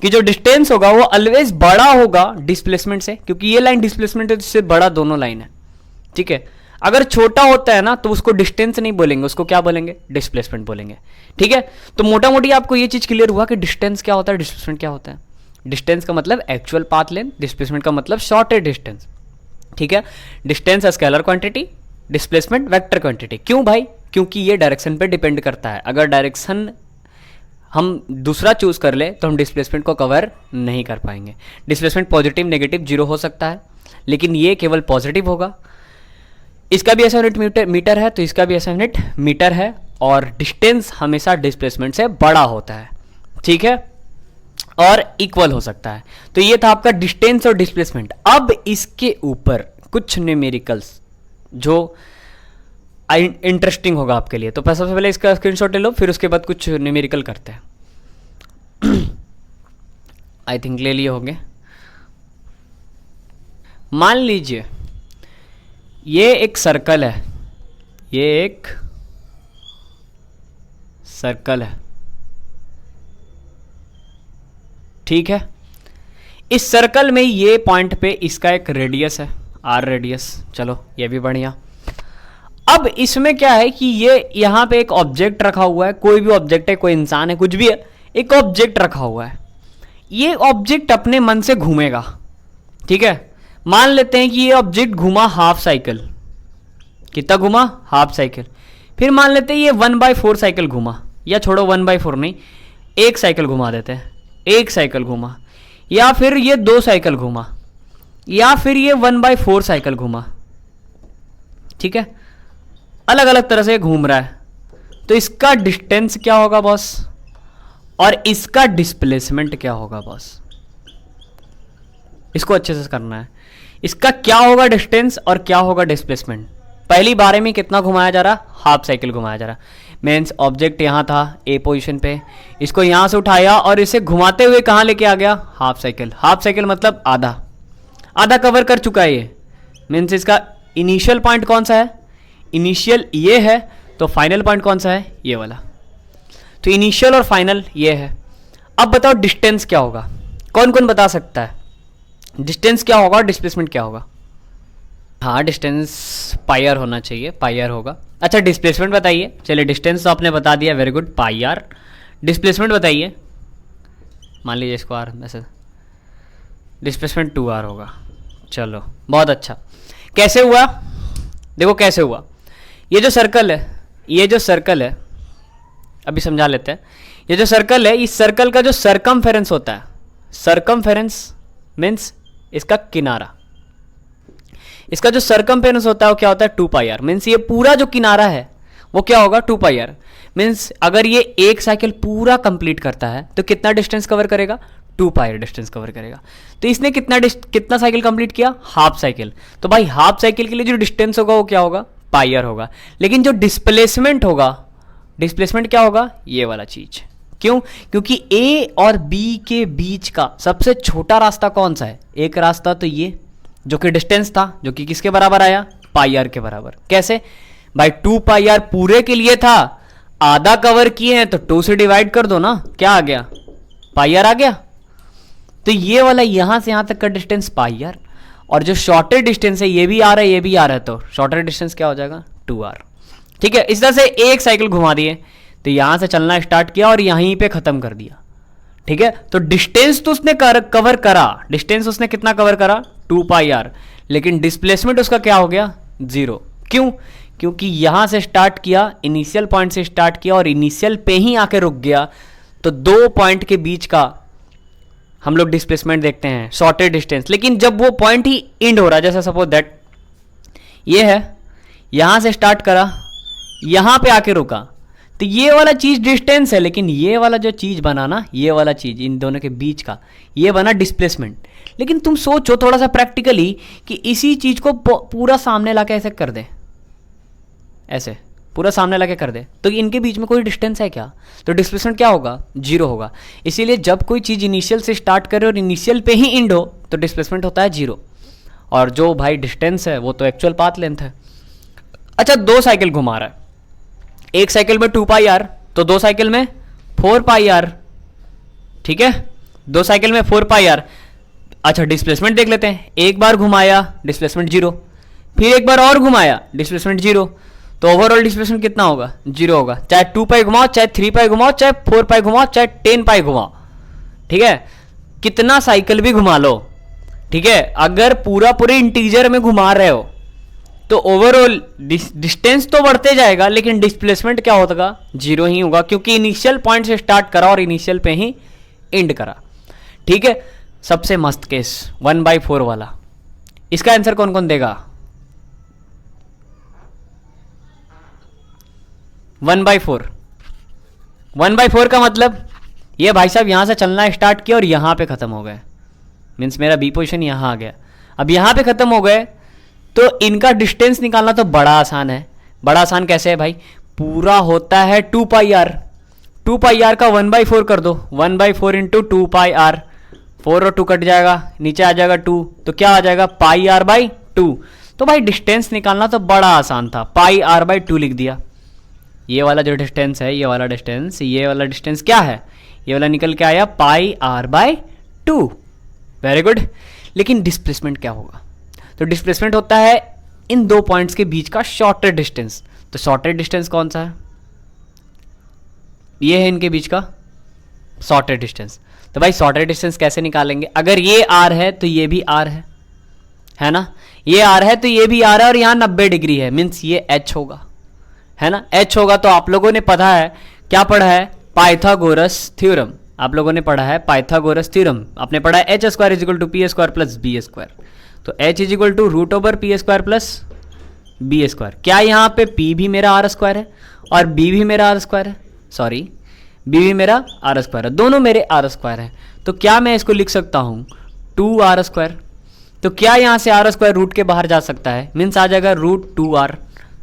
कि जो डिस्टेंस होगा वो ऑलवेज बड़ा होगा डिस्प्लेसमेंट से, क्योंकि ये लाइन डिस्प्लेसमेंट है तो इससे बड़ा दोनों लाइन है। ठीक है, अगर छोटा होता है ना तो उसको डिस्टेंस नहीं बोलेंगे, उसको क्या बोलेंगे, डिस्प्लेसमेंट बोलेंगे। ठीक है, तो मोटा मोटी आपको ये चीज क्लियर हुआ कि डिस्टेंस क्या होता है, डिस्प्लेसमेंट क्या होता है। डिस्टेंस का मतलब एक्चुअल पाथ लेंथ, डिस्प्लेसमेंट का मतलब शॉर्टेड डिस्टेंस। ठीक है, distance scalar quantity, displacement vector quantity. क्यों भाई, क्योंकि ये डायरेक्शन पे डिपेंड करता है। अगर डायरेक्शन हम दूसरा चूज कर ले तो हम डिस्प्लेसमेंट को कवर नहीं कर पाएंगे। डिस्प्लेसमेंट पॉजिटिव नेगेटिव जीरो हो सकता है, लेकिन ये केवल पॉजिटिव होगा। इसका भी ऐसा यूनिट मीटर है तो इसका भी ऐसा यूनिट मीटर है, और डिस्टेंस हमेशा डिस्प्लेसमेंट से बड़ा होता है। ठीक है, और इक्वल हो सकता है। तो ये था आपका डिस्टेंस और डिस्प्लेसमेंट। अब इसके ऊपर कुछ न्यूमेरिकल्स जो इंटरेस्टिंग होगा आपके लिए, तो सबसे पहले इसका स्क्रीनशॉट ले लो, फिर उसके बाद कुछ न्यूमेरिकल करते हैं। आई थिंक ले लिए होंगे। मान लीजिए ये एक सर्कल है, ये एक सर्कल है। ठीक है, इस सर्कल में ये पॉइंट पे इसका एक रेडियस है, आर रेडियस। चलो ये भी बढ़िया। अब इसमें क्या है कि ये यहां पे एक ऑब्जेक्ट रखा हुआ है, कोई भी ऑब्जेक्ट है, कोई इंसान है, कुछ भी है, एक ऑब्जेक्ट रखा हुआ है। ये ऑब्जेक्ट अपने मन से घूमेगा। ठीक है, मान लेते हैं कि ये ऑब्जेक्ट घूमा हाफ साइकिल। कितना घूमा, हाफ साइकिल। फिर मान लेते हैं ये 1/4 साइकिल घूमा, या छोड़ो 1/4 नहीं, एक साइकिल घुमा देते हैं, एक साइकिल घूमा, या फिर ये 2 साइकिल घूमा, या फिर ये 1/4 साइकिल घूमा। ठीक है, अलग अलग तरह से घूम रहा है। तो इसका डिस्टेंस क्या होगा बॉस, और इसका डिस्प्लेसमेंट क्या होगा बॉस। इसको अच्छे से करना है। इसका क्या होगा डिस्टेंस और क्या होगा डिस्प्लेसमेंट। पहली बारे में कितना घुमाया जा रहा, हाफ साइकिल घुमाया जा रहा। मीन्स ऑब्जेक्ट यहां था ए पोजीशन पे, इसको यहां से उठाया और इसे घुमाते हुए कहां लेके आ गया, हाफ साइकिल। हाफ साइकिल मतलब आधा, आधा कवर कर चुका है ये। मीन्स इसका इनिशियल पॉइंट कौन सा है, इनिशियल ये है, तो फाइनल पॉइंट कौन सा है, ये वाला। तो इनिशियल और फाइनल ये है। अब बताओ डिस्टेंस क्या होगा, कौन कौन बता सकता है डिस्टेंस क्या होगा और डिस्प्लेसमेंट क्या होगा। हाँ, डिस्टेंस पाई आर होना चाहिए, पाई आर होगा। अच्छा डिस्प्लेसमेंट बताइए। चलिए डिस्टेंस तो आपने बता दिया, very good, pi r. Displacement बताइए, मान लीजिए इसको आर, वैसे डिस्प्लेसमेंट 2r होगा। चलो बहुत अच्छा। कैसे हुआ, देखो कैसे हुआ। ये जो सर्कल है, ये जो सर्कल है, अभी समझा लेते हैं। ये जो सर्कल है, इस सर्कल का जो सरकमफेरेंस होता है, सरकमफेरेंस मीन्स इसका किनारा, इसका जो सरकमफेरेंस होता है वो क्या होता है, 2πr। मीन्स ये पूरा जो किनारा है वो क्या होगा, 2πr। मीन्स अगर ये एक साइकिल पूरा कंप्लीट करता है तो कितना डिस्टेंस कवर करेगा, 2πr डिस्टेंस कवर करेगा। तो इसने कितना साइकिल कंप्लीट किया, हाफ साइकिल। तो भाई हाफ साइकिल के लिए जो डिस्टेंस होगा वो क्या होगा, पायर होगा। लेकिन जो डिस्प्लेसमेंट होगा, डिस्प्लेसमेंट क्या होगा, ये वाला चीज। क्यों, क्योंकि ए और बी के बीच का सबसे छोटा रास्ता कौन सा है, एक रास्ता तो ये जो कि डिस्टेंस था, जो कि किसके बराबर आया, पाई आर के बराबर। कैसे भाई, 2πr पूरे के लिए था, आधा कवर किए हैं तो 2 से डिवाइड कर दो ना, क्या आ गया, पाई आर आ गया। तो ये वाला यहां से यहां तक का डिस्टेंस पाई आर, और जो शॉर्टर डिस्टेंस है ये भी आ रहा है, ये भी आ रहा है, तो शॉर्टर डिस्टेंस क्या हो जाएगा, 2r। ठीक है, इस तरह से एक साइकिल घुमा दिए, तो यहां से चलना स्टार्ट किया और यहीं पे खत्म कर दिया। ठीक है, तो डिस्टेंस तो उसने कवर करा, डिस्टेंस उसने कितना कवर करा, 2πr, लेकिन डिस्प्लेसमेंट उसका क्या हो गया, 0। क्यों, क्योंकि यहां से स्टार्ट किया, इनिशियल पॉइंट से स्टार्ट किया और इनिशियल पे ही आके रुक गया। तो 2 पॉइंट के बीच का हम लोग डिस्प्लेसमेंट देखते हैं, शॉर्टेड डिस्टेंस। लेकिन जब वो पॉइंट ही एंड हो रहा है, जैसे सपोज दैट ये है, यहां से स्टार्ट करा, यहां पे आके रुका, तो ये वाला चीज डिस्टेंस है, लेकिन ये वाला जो चीज बना ना, ये वाला चीज इन दोनों के बीच का, ये बना डिस्प्लेसमेंट। लेकिन तुम सोचो थोड़ा सा प्रैक्टिकली कि इसी चीज को पूरा सामने लाके ऐसे कर दे, ऐसे पूरा सामने लाके कर दे, तो इनके बीच में कोई डिस्टेंस है क्या? तो डिस्प्लेसमेंट क्या होगा? 0 होगा। इसीलिए जब कोई चीज़ इनिशियल से स्टार्ट करे और इनिशियल पे ही एंड हो तो डिस्प्लेसमेंट होता है 0। और जो भाई डिस्टेंस है वो तो एक्चुअल पाथ लेंथ है। अच्छा, 2 साइकिल घुमा रहा है, एक साइकिल में 2 पाई आर, तो 2 साइकिल में 4 पाई आर, ठीक है, 2 साइकिल में 4 पाई आर। अच्छा, डिस्प्लेसमेंट देख लेते हैं, एक बार घुमाया डिस्प्लेसमेंट 0, फिर एक बार और घुमाया डिस्प्लेसमेंट 0, तो ओवरऑल डिस्प्लेसमेंट कितना होगा? 0 होगा। चाहे 2 पाई घुमाओ, चाहे 3 पाई घुमाओ, चाहे 4 पाई घुमाओ, चाहे 10 पाई घुमाओ, ठीक है, कितना साइकिल भी घुमा लो, ठीक है, अगर पूरे इंटीजर में घुमा रहे हो तो ओवरऑल डिस्टेंस तो बढ़ते जाएगा लेकिन डिस्प्लेसमेंट क्या होगा? 0 ही होगा, क्योंकि इनिशियल पॉइंट से स्टार्ट करा और इनिशियल पे ही एंड करा, ठीक है। सबसे मस्त केस 1/4 वाला, इसका आंसर कौन कौन देगा? 1/4, 1/4 का मतलब ये भाई साहब यहां से चलना स्टार्ट किया और यहां पे खत्म हो गए, मीन्स मेरा बी पोजिशन यहां आ गया, अब यहां पे खत्म हो गए, तो इनका डिस्टेंस निकालना तो बड़ा आसान है। बड़ा आसान कैसे है भाई? पूरा होता है 2 पाई आर, 2 पाई आर का 1/4 कर दो, 1/4 इंटू 2 पाई आर, 4 और 2 कट जाएगा, नीचे आ जाएगा 2, तो क्या आ जाएगा? पाई आर बाई 2। तो भाई डिस्टेंस निकालना तो बड़ा आसान था, पाई आर बाई 2 लिख दिया। ये वाला जो डिस्टेंस है, ये वाला डिस्टेंस क्या है? ये वाला निकल के आया पाई आर बाई 2। Very good. लेकिन डिस्प्लेसमेंट क्या होगा? तो डिस्प्लेसमेंट होता है इन 2 पॉइंट्स के बीच का शॉर्टेड डिस्टेंस। तो शॉर्टेड डिस्टेंस कौन सा है? ये है इनके बीच का शॉर्टेड डिस्टेंस। तो भाई शॉर्टेड डिस्टेंस कैसे निकालेंगे? अगर ये आर है तो ये भी आर है ना, ये आर है तो ये भी आर है, और यहाँ 90 डिग्री है, मीन्स ये एच होगा, है ना, एच होगा। तो आप लोगों ने पढ़ा है, क्या पढ़ा है? Pythagoras theorem. आप लोगों ने पढ़ा है पाइथागोरस थ्योरम, आपने पढ़ा है H square is equal to P square plus B square. तो H is equal to root over P square plus B square. क्या यहाँ पे पी भी मेरा आर स्क्वायर है और बी भी मेरा आर स्क्वायर है? सॉरी, बी भी मेरा आर स्क्वायर है, दोनों मेरे आर स्क्वायर है। तो क्या मैं इसको लिख सकता हूँ 2r स्क्वायर? तो क्या यहाँ से आर स्क्वायर रूट के बाहर जा सकता है, मीन्स आ जाएगा रूट 2r।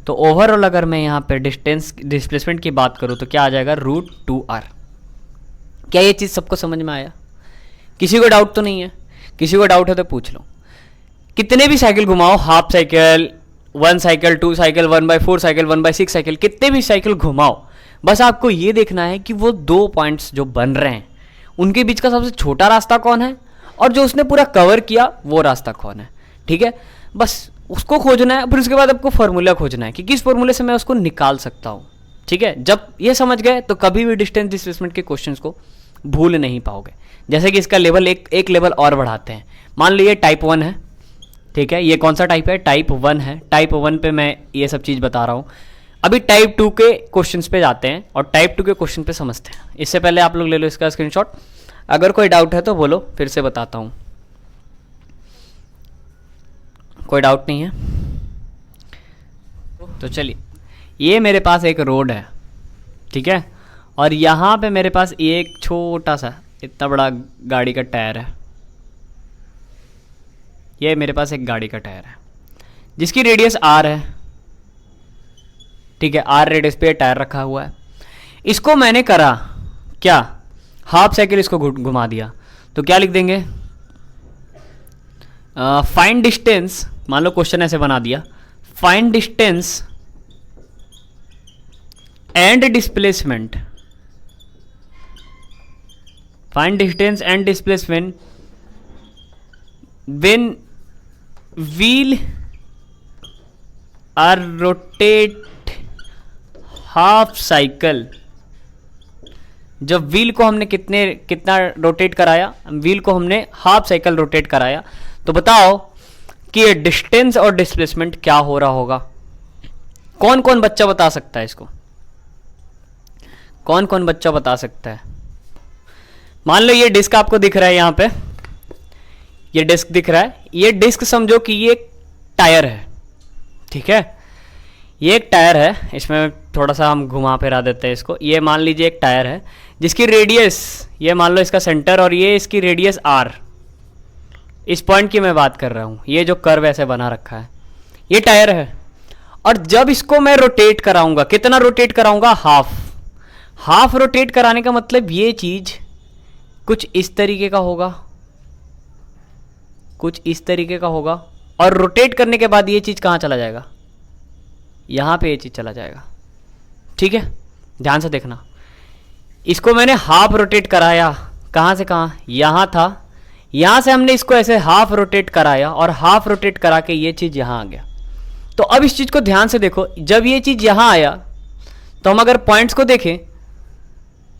तो ओवरऑल अगर मैं यहाँ पे डिस्प्लेसमेंट की बात करूँ तो क्या आ जाएगा? Root 2r। क्या ये चीज़ सबको समझ में आया? किसी को डाउट तो नहीं है? किसी को डाउट है तो पूछ लो। कितने भी साइकिल घुमाओ, half cycle, 1 cycle, 2 cycle, 1/4 cycle, 1/6 cycle, कितने भी साइकिल घुमाओ, बस आपको ये देखना है कि वो 2 पॉइंट्स जो बन रहे हैं उनके बीच का सबसे छोटा रास्ता कौन है और जो उसने पूरा कवर किया वो रास्ता कौन है, ठीक है। बस उसको खोजना है, फिर उसके बाद आपको फॉर्मूला खोजना है कि किस फॉर्मूले से मैं उसको निकाल सकता हूँ, ठीक है। जब ये समझ गए तो कभी भी डिस्टेंस डिस्प्लेसमेंट के क्वेश्चंस को भूल नहीं पाओगे। जैसे कि इसका लेवल एक लेवल और बढ़ाते हैं। मान लो ये टाइप 1 है, ठीक है, ये कौन सा टाइप है? टाइप 1 है। टाइप 1 पे मैं ये सब चीज़ बता रहा हूँ। अभी टाइप 2 के क्वेश्चंस पे जाते हैं और टाइप 2 के क्वेश्चन पे समझते हैं। इससे पहले आप लोग ले लो इसका स्क्रीनशॉट, अगर कोई डाउट है तो बोलो, फिर से बताता हूँ। कोई डाउट नहीं है तो चलिए, ये मेरे पास एक रोड है, ठीक है, और यहाँ पे मेरे पास एक छोटा सा इतना बड़ा गाड़ी का टायर है। ये मेरे पास एक गाड़ी का टायर है जिसकी रेडियस r है, ठीक है, r रेडियस पे टायर रखा हुआ है। इसको मैंने करा क्या? हाफ साइकिल इसको घुमा दिया, तो क्या लिख देंगे? फाइंड डिस्टेंस, मान लो क्वेश्चन ऐसे बना दिया, find distance and displacement, find distance and displacement when wheel are rotate half cycle. जब व्हील को हमने कितना रोटेट कराया? व्हील को हमने हाफ साइकिल रोटेट कराया। तो बताओ कि ये डिस्टेंस और डिस्प्लेसमेंट क्या हो रहा होगा? कौन कौन बच्चा बता सकता है इसको? कौन कौन बच्चा बता सकता है? मान लो ये डिस्क आपको दिख रहा है, यहाँ पे ये डिस्क दिख रहा है। ये डिस्क समझो कि ये एक टायर है, ठीक है, ये एक टायर है। इसमें थोड़ा सा हम घुमा फिरा देते हैं इसको। ये मान लीजिए एक टायर है जिसकी रेडियस, ये मान लो इसका सेंटर और ये इसकी रेडियस r। इस पॉइंट की मैं बात कर रहा हूँ, ये जो कर्व ऐसे बना रखा है ये टायर है। और जब इसको मैं रोटेट कराऊंगा, कितना रोटेट कराऊंगा, हाफ। हाफ रोटेट कराने का मतलब ये चीज कुछ इस तरीके का होगा, कुछ इस तरीके का होगा, और रोटेट करने के बाद ये चीज कहां चला जाएगा, यहां पे ये चीज चला जाएगा। ठीक है, ध्यान से देखना, इसको मैंने हाफ रोटेट कराया, कहां से कहां, यहां था, यहां से हमने इसको ऐसे हाफ रोटेट कराया और हाफ रोटेट करा के ये चीज यहां आ गया। तो अब इस चीज को ध्यान से देखो, जब ये चीज यहां आया तो हम अगर पॉइंट्स को देखें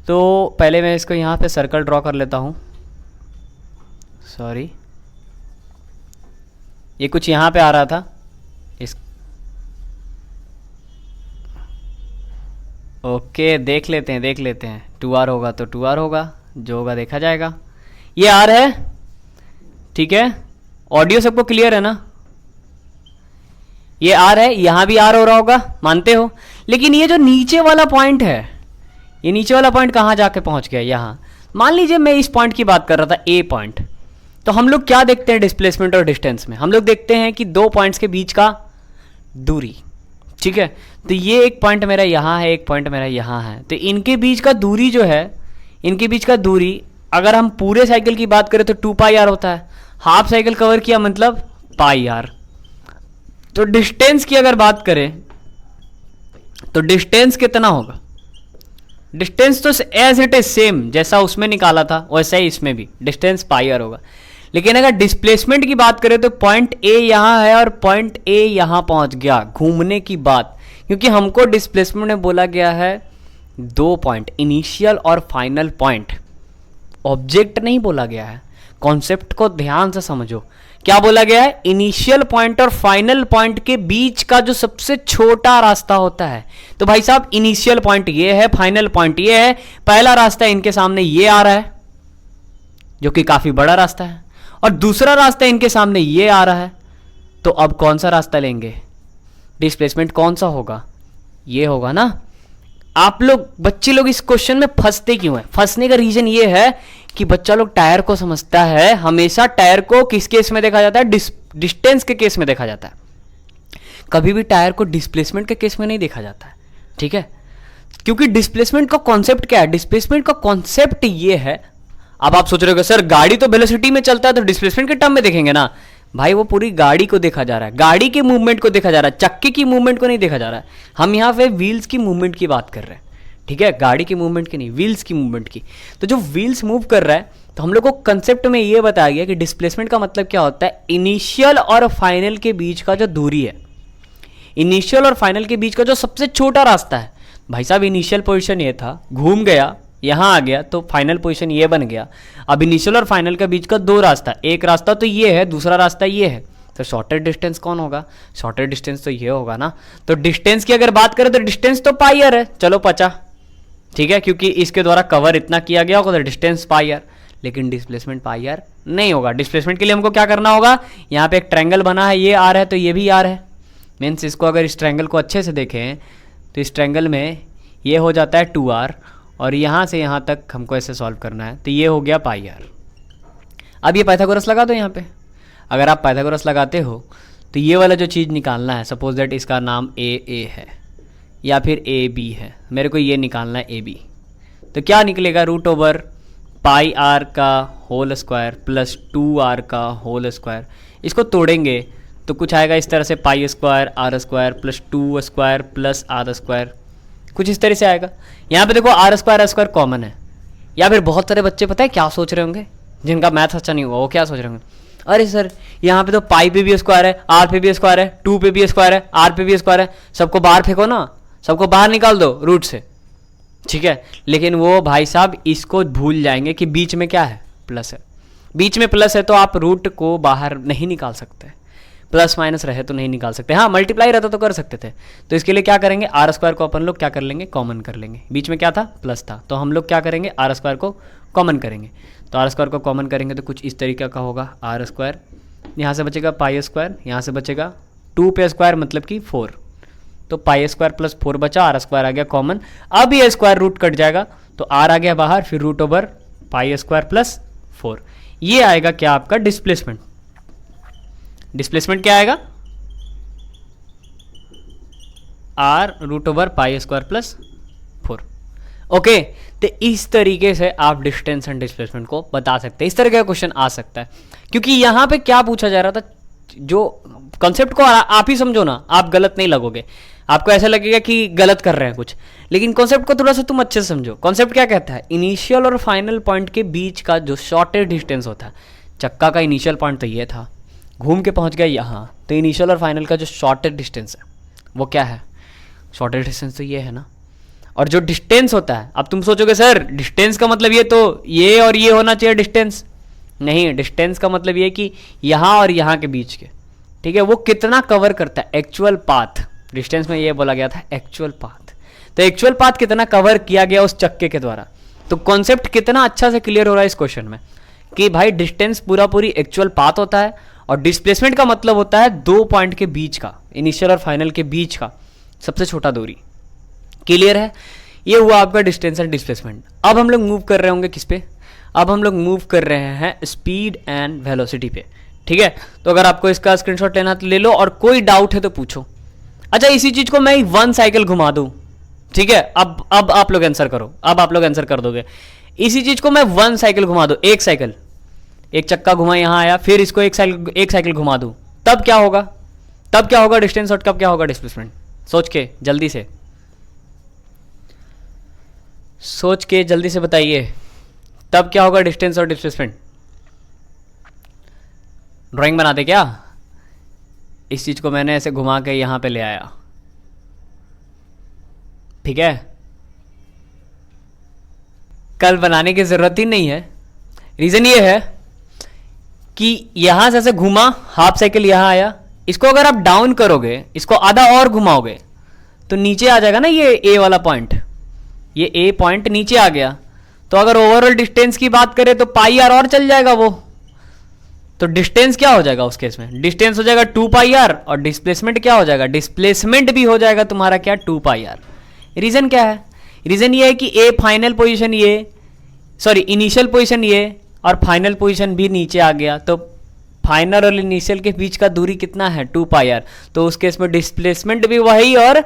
तो पहले मैं इसको यहां पे सर्कल ड्रॉ कर लेता हूं, सॉरी, ये कुछ यहां पे आ रहा था, इस ओके देख लेते हैं, देख लेते हैं, 2r होगा तो 2r होगा, जो होगा देखा जाएगा। ये r है, ठीक है, ऑडियो सबको क्लियर है ना, ये r है, यहां भी r हो रहा होगा, मानते हो। लेकिन ये जो नीचे वाला पॉइंट है, ये नीचे वाला पॉइंट कहां जाके पहुंच गया, यहां। मान लीजिए मैं इस पॉइंट की बात कर रहा था, a पॉइंट, तो हम लोग क्या देखते हैं डिस्प्लेसमेंट और डिस्टेंस में, हम लोग देखते हैं कि दो पॉइंट्स के बीच का दूरी, ठीक है। तो ये एक पॉइंट मेरा यहाँ है, एक पॉइंट मेरा यहाँ है, तो इनके बीच का दूरी जो है, इनके बीच का दूरी अगर हम पूरे साइकिल की बात करें तो 2πr होता है, हाफ साइकिल कवर किया मतलब πr। तो डिस्टेंस की अगर बात करें तो डिस्टेंस कितना होगा, डिस्टेंस तो एज इट इज सेम, जैसा उसमें निकाला था वैसा ही इसमें भी डिस्टेंस πr होगा। लेकिन अगर डिस्प्लेसमेंट की बात करें तो पॉइंट ए यहां है और पॉइंट ए यहां पहुंच गया, घूमने की बात, क्योंकि हमको डिस्प्लेसमेंट में बोला गया है दो पॉइंट, इनिशियल और फाइनल पॉइंट, ऑब्जेक्ट नहीं बोला गया है। कॉन्सेप्ट को ध्यान से समझो, क्या बोला गया है, इनिशियल पॉइंट और फाइनल पॉइंट के बीच का जो सबसे छोटा रास्ता होता है। तो भाई साहब इनिशियल पॉइंट ये है, फाइनल पॉइंट ये है, पहला रास्ता इनके सामने ये आ रहा है जो कि काफी बड़ा रास्ता है, और दूसरा रास्ता इनके सामने ये आ रहा है। तो अब कौन सा रास्ता लेंगे, डिस्प्लेसमेंट कौन सा होगा, ये होगा ना। आप लोग बच्चे लोग इस क्वेश्चन में फंसते क्यों हैं, फंसने का रीजन ये है कि बच्चा लोग टायर को समझता है, हमेशा टायर को किस केस में देखा जाता है, डिस्टेंस के केस में देखा जाता है, कभी भी टायर को डिस्प्लेसमेंट के केस में नहीं देखा जाता है, ठीक है। क्योंकि डिस्प्लेसमेंट का कॉन्सेप्ट क्या है, डिस्प्लेसमेंट का कॉन्सेप्ट ये है, अब आप सोच रहे हो सर गाड़ी तो वेलोसिटी में चलता है तो डिस्प्लेसमेंट के टर्म में देखेंगे ना, भाई वो पूरी गाड़ी को देखा जा रहा है, गाड़ी के मूवमेंट को देखा जा रहा है, चक्के की मूवमेंट को नहीं देखा जा रहा है। हम यहाँ पे व्हील्स की मूवमेंट की बात कर रहे हैं, ठीक है, गाड़ी की मूवमेंट की नहीं, व्हील्स की मूवमेंट की। तो जो व्हील्स मूव कर रहा है, तो हम लोग को कंसेप्ट में ये बताया गया कि डिस्प्लेसमेंट का मतलब क्या होता है, इनिशियल और फाइनल के बीच का जो दूरी है, इनिशियल और फाइनल के बीच का जो सबसे छोटा रास्ता है। भाई साहब इनिशियल पोजिशन ये था, घूम गया, यहां आ गया, तो फाइनल पोजीशन ये बन गया। अब इनिशियल और फाइनल के बीच का दो रास्ता, एक रास्ता तो ये है, दूसरा रास्ता ये है, तो शॉर्टर डिस्टेंस कौन होगा, शॉर्टर डिस्टेंस तो ये होगा ना। तो डिस्टेंस की अगर बात करें तो डिस्टेंस तो πr है, चलो 50, ठीक है, क्योंकि इसके द्वारा कवर इतना किया गया होगा तो डिस्टेंस πr। लेकिन डिस्प्लेसमेंट πr नहीं होगा। डिस्प्लेसमेंट के लिए हमको क्या करना होगा, यहाँ पे एक ट्रायंगल बना है, ये r है तो ये भी r है, मीन्स इसको अगर इस ट्रायंगल को अच्छे से देखें तो इस ट्रायंगल में ये हो जाता है 2r, और यहाँ से यहाँ तक हमको ऐसे सॉल्व करना है, तो ये हो गया πr। अब ये पाइथागोरस लगा दो यहाँ पे, अगर आप पाइथागोरस लगाते हो तो ये वाला जो चीज़ निकालना है, सपोज दैट इसका नाम a है या फिर ab है, मेरे को ये निकालना है ab, तो क्या निकलेगा, √/πr का होल स्क्वायर प्लस 2r का होल स्क्वायर। इसको तोड़ेंगे तो कुछ आएगा इस तरह से, π² r² प्लस 2² प्लस r², कुछ इस तरह से आएगा। यहाँ पे देखो r² कॉमन है, या फिर बहुत सारे बच्चे पता है क्या सोच रहे होंगे, जिनका मैथ अच्छा नहीं हुआ, वो क्या सोच रहे होंगे, अरे सर यहाँ पे तो पाई पे भी स्क्वायर है, r पे भी स्क्वायर है, 2 पे भी स्क्वायर है, r पे भी स्क्वायर है, सबको बाहर फेंको ना, सबको बाहर निकाल दो रूट से, ठीक है। लेकिन वो भाई साहब इसको भूल जाएंगे कि बीच में क्या है, प्लस है, बीच में प्लस है तो आप रूट को बाहर नहीं निकाल सकते, प्लस माइनस रहे तो नहीं निकाल सकते, हाँ मल्टीप्लाई रहता तो कर सकते थे। तो इसके लिए क्या करेंगे, r² को अपन लोग क्या कर लेंगे, कॉमन कर लेंगे, बीच में क्या था, प्लस था, तो हम लोग क्या करेंगे, r² को कॉमन करेंगे। तो r² को कॉमन करेंगे तो कुछ इस तरीके का होगा, r², यहाँ से बचेगा π², यहाँ से बचेगा 2 पे स्क्वायर मतलब कि 4, तो π² प्लस 4 बचा, r² आ गया कॉमन। अब ये स्क्वायर रूट कट जाएगा तो r आ गया बाहर, फिर √/π² प्लस 4, ये आएगा क्या आपका डिस्प्लेसमेंट। डिस्प्लेसमेंट क्या आएगा, r√π²+4। ओके, तो इस तरीके से आप डिस्टेंस एंड डिस्प्लेसमेंट को बता सकते हैं। इस तरह का क्वेश्चन आ सकता है, क्योंकि यहाँ पे क्या पूछा जा रहा था, जो कॉन्सेप्ट को आप ही समझो ना, आप गलत नहीं लगोगे, आपको ऐसा लगेगा कि गलत कर रहे हैं कुछ, लेकिन कॉन्सेप्ट को थोड़ा सा तुम अच्छे से समझो। कॉन्सेप्ट क्या कहता है, इनिशियल और फाइनल पॉइंट के बीच का जो शॉर्टेस्ट डिस्टेंस होता है, चक्का का इनिशियल पॉइंट तो ये था, घूम के पहुंच गया यहाँ, तो इनिशियल और फाइनल का जो शॉर्टेस्ट डिस्टेंस है वो क्या है, शॉर्टेस्ट डिस्टेंस तो ये है ना। और जो डिस्टेंस होता है, अब तुम सोचोगे सर डिस्टेंस का मतलब ये तो ये और ये होना चाहिए डिस्टेंस, नहीं, डिस्टेंस का मतलब ये कि यहाँ और यहाँ के बीच के, ठीक है, वो कितना कवर करता है, एक्चुअल पाथ। डिस्टेंस में ये बोला गया था एक्चुअल पाथ, तो एक्चुअल पाथ कितना कवर किया गया उस चक्के के द्वारा। तो कॉन्सेप्ट कितना अच्छा से क्लियर हो रहा है इस क्वेश्चन में कि भाई डिस्टेंस पूरा पूरी एक्चुअल पाथ होता है, और डिस्प्लेसमेंट का मतलब होता है दो पॉइंट के बीच का, इनिशियल और फाइनल के बीच का सबसे छोटा दूरी। क्लियर है, ये हुआ आपका डिस्टेंस एंड डिस्प्लेसमेंट। अब हम लोग मूव कर रहे होंगे किस पे, अब हम लोग मूव कर रहे हैं स्पीड एंड वेलोसिटी पे, ठीक है। तो अगर आपको इसका स्क्रीनशॉट लेना तो ले लो, और कोई डाउट है तो पूछो। अच्छा, इसी चीज को मैं 1 साइकिल घुमा दूं, ठीक है, अब आप लोग आंसर करो, अब आप लोग आंसर कर दोगे। इसी चीज को मैं 1 साइकिल घुमा दूं, एक साइकिल, एक चक्का घुमा यहां आया, फिर इसको एक साइकिल घुमा दूं, तब क्या होगा, तब क्या होगा डिस्टेंस और कब क्या होगा डिस्प्लेसमेंट, सोच के जल्दी से, सोच के जल्दी से बताइए, तब क्या होगा डिस्टेंस और डिस्प्लेसमेंट। ड्राइंग बना दे क्या, इस चीज को मैंने ऐसे घुमा के यहां पे ले आया, ठीक है, कल बनाने की जरूरत ही नहीं है। रीजन ये है कि यहां से ऐसे घुमा, हाफ साइकिल यहां आया, इसको अगर आप डाउन करोगे, इसको आधा और घुमाओगे तो नीचे आ जाएगा ना ये ए वाला पॉइंट, ये ए पॉइंट नीचे आ गया। तो अगर ओवरऑल डिस्टेंस की बात करें तो पाई आर और चल जाएगा वो, तो डिस्टेंस क्या हो जाएगा उस केस में, डिस्टेंस हो जाएगा 2 पाई आर, और डिस्प्लेसमेंट क्या हो जाएगा, डिस्प्लेसमेंट भी हो जाएगा तुम्हारा क्या 2 पाई आर। रीजन क्या है, रीजन ये है कि ए फाइनल पोजीशन ये, सॉरी इनिशियल पोजीशन ये, और फाइनल पोजीशन भी नीचे आ गया, तो फाइनल और इनिशियल के बीच का दूरी कितना है 2 पाई आर, तो उस केस में डिस्प्लेसमेंट भी वही और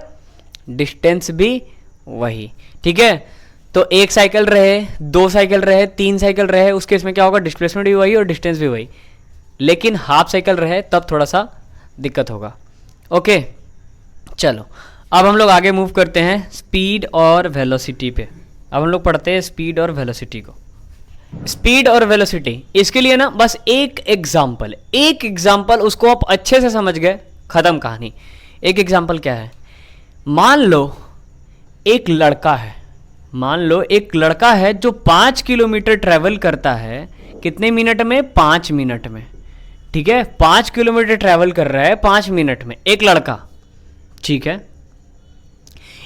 डिस्टेंस भी वही, ठीक है। तो एक साइकिल रहे, 2 साइकिल रहे, 3 साइकिल रहे, उस केस में क्या होगा, डिस्प्लेसमेंट भी वही और डिस्टेंस भी वही, लेकिन हाफ साइकिल रहे तब थोड़ा सा दिक्कत होगा। ओके, चलो अब हम लोग आगे मूव करते हैं स्पीड और वेलोसिटी पे। अब हम लोग पढ़ते हैं स्पीड और वेलोसिटी को। स्पीड और वेलोसिटी, इसके लिए ना बस एक एग्जाम्पल, एक एग्जाम्पल, उसको आप अच्छे से समझ गए, खत्म कहानी। एक एग्जाम्पल क्या है, मान लो एक लड़का है, मान लो एक लड़का है जो 5 किलोमीटर ट्रेवल करता है, कितने मिनट में, 5 मिनट में, ठीक है, 5 किलोमीटर ट्रेवल कर रहा है 5 मिनट में एक लड़का, ठीक है।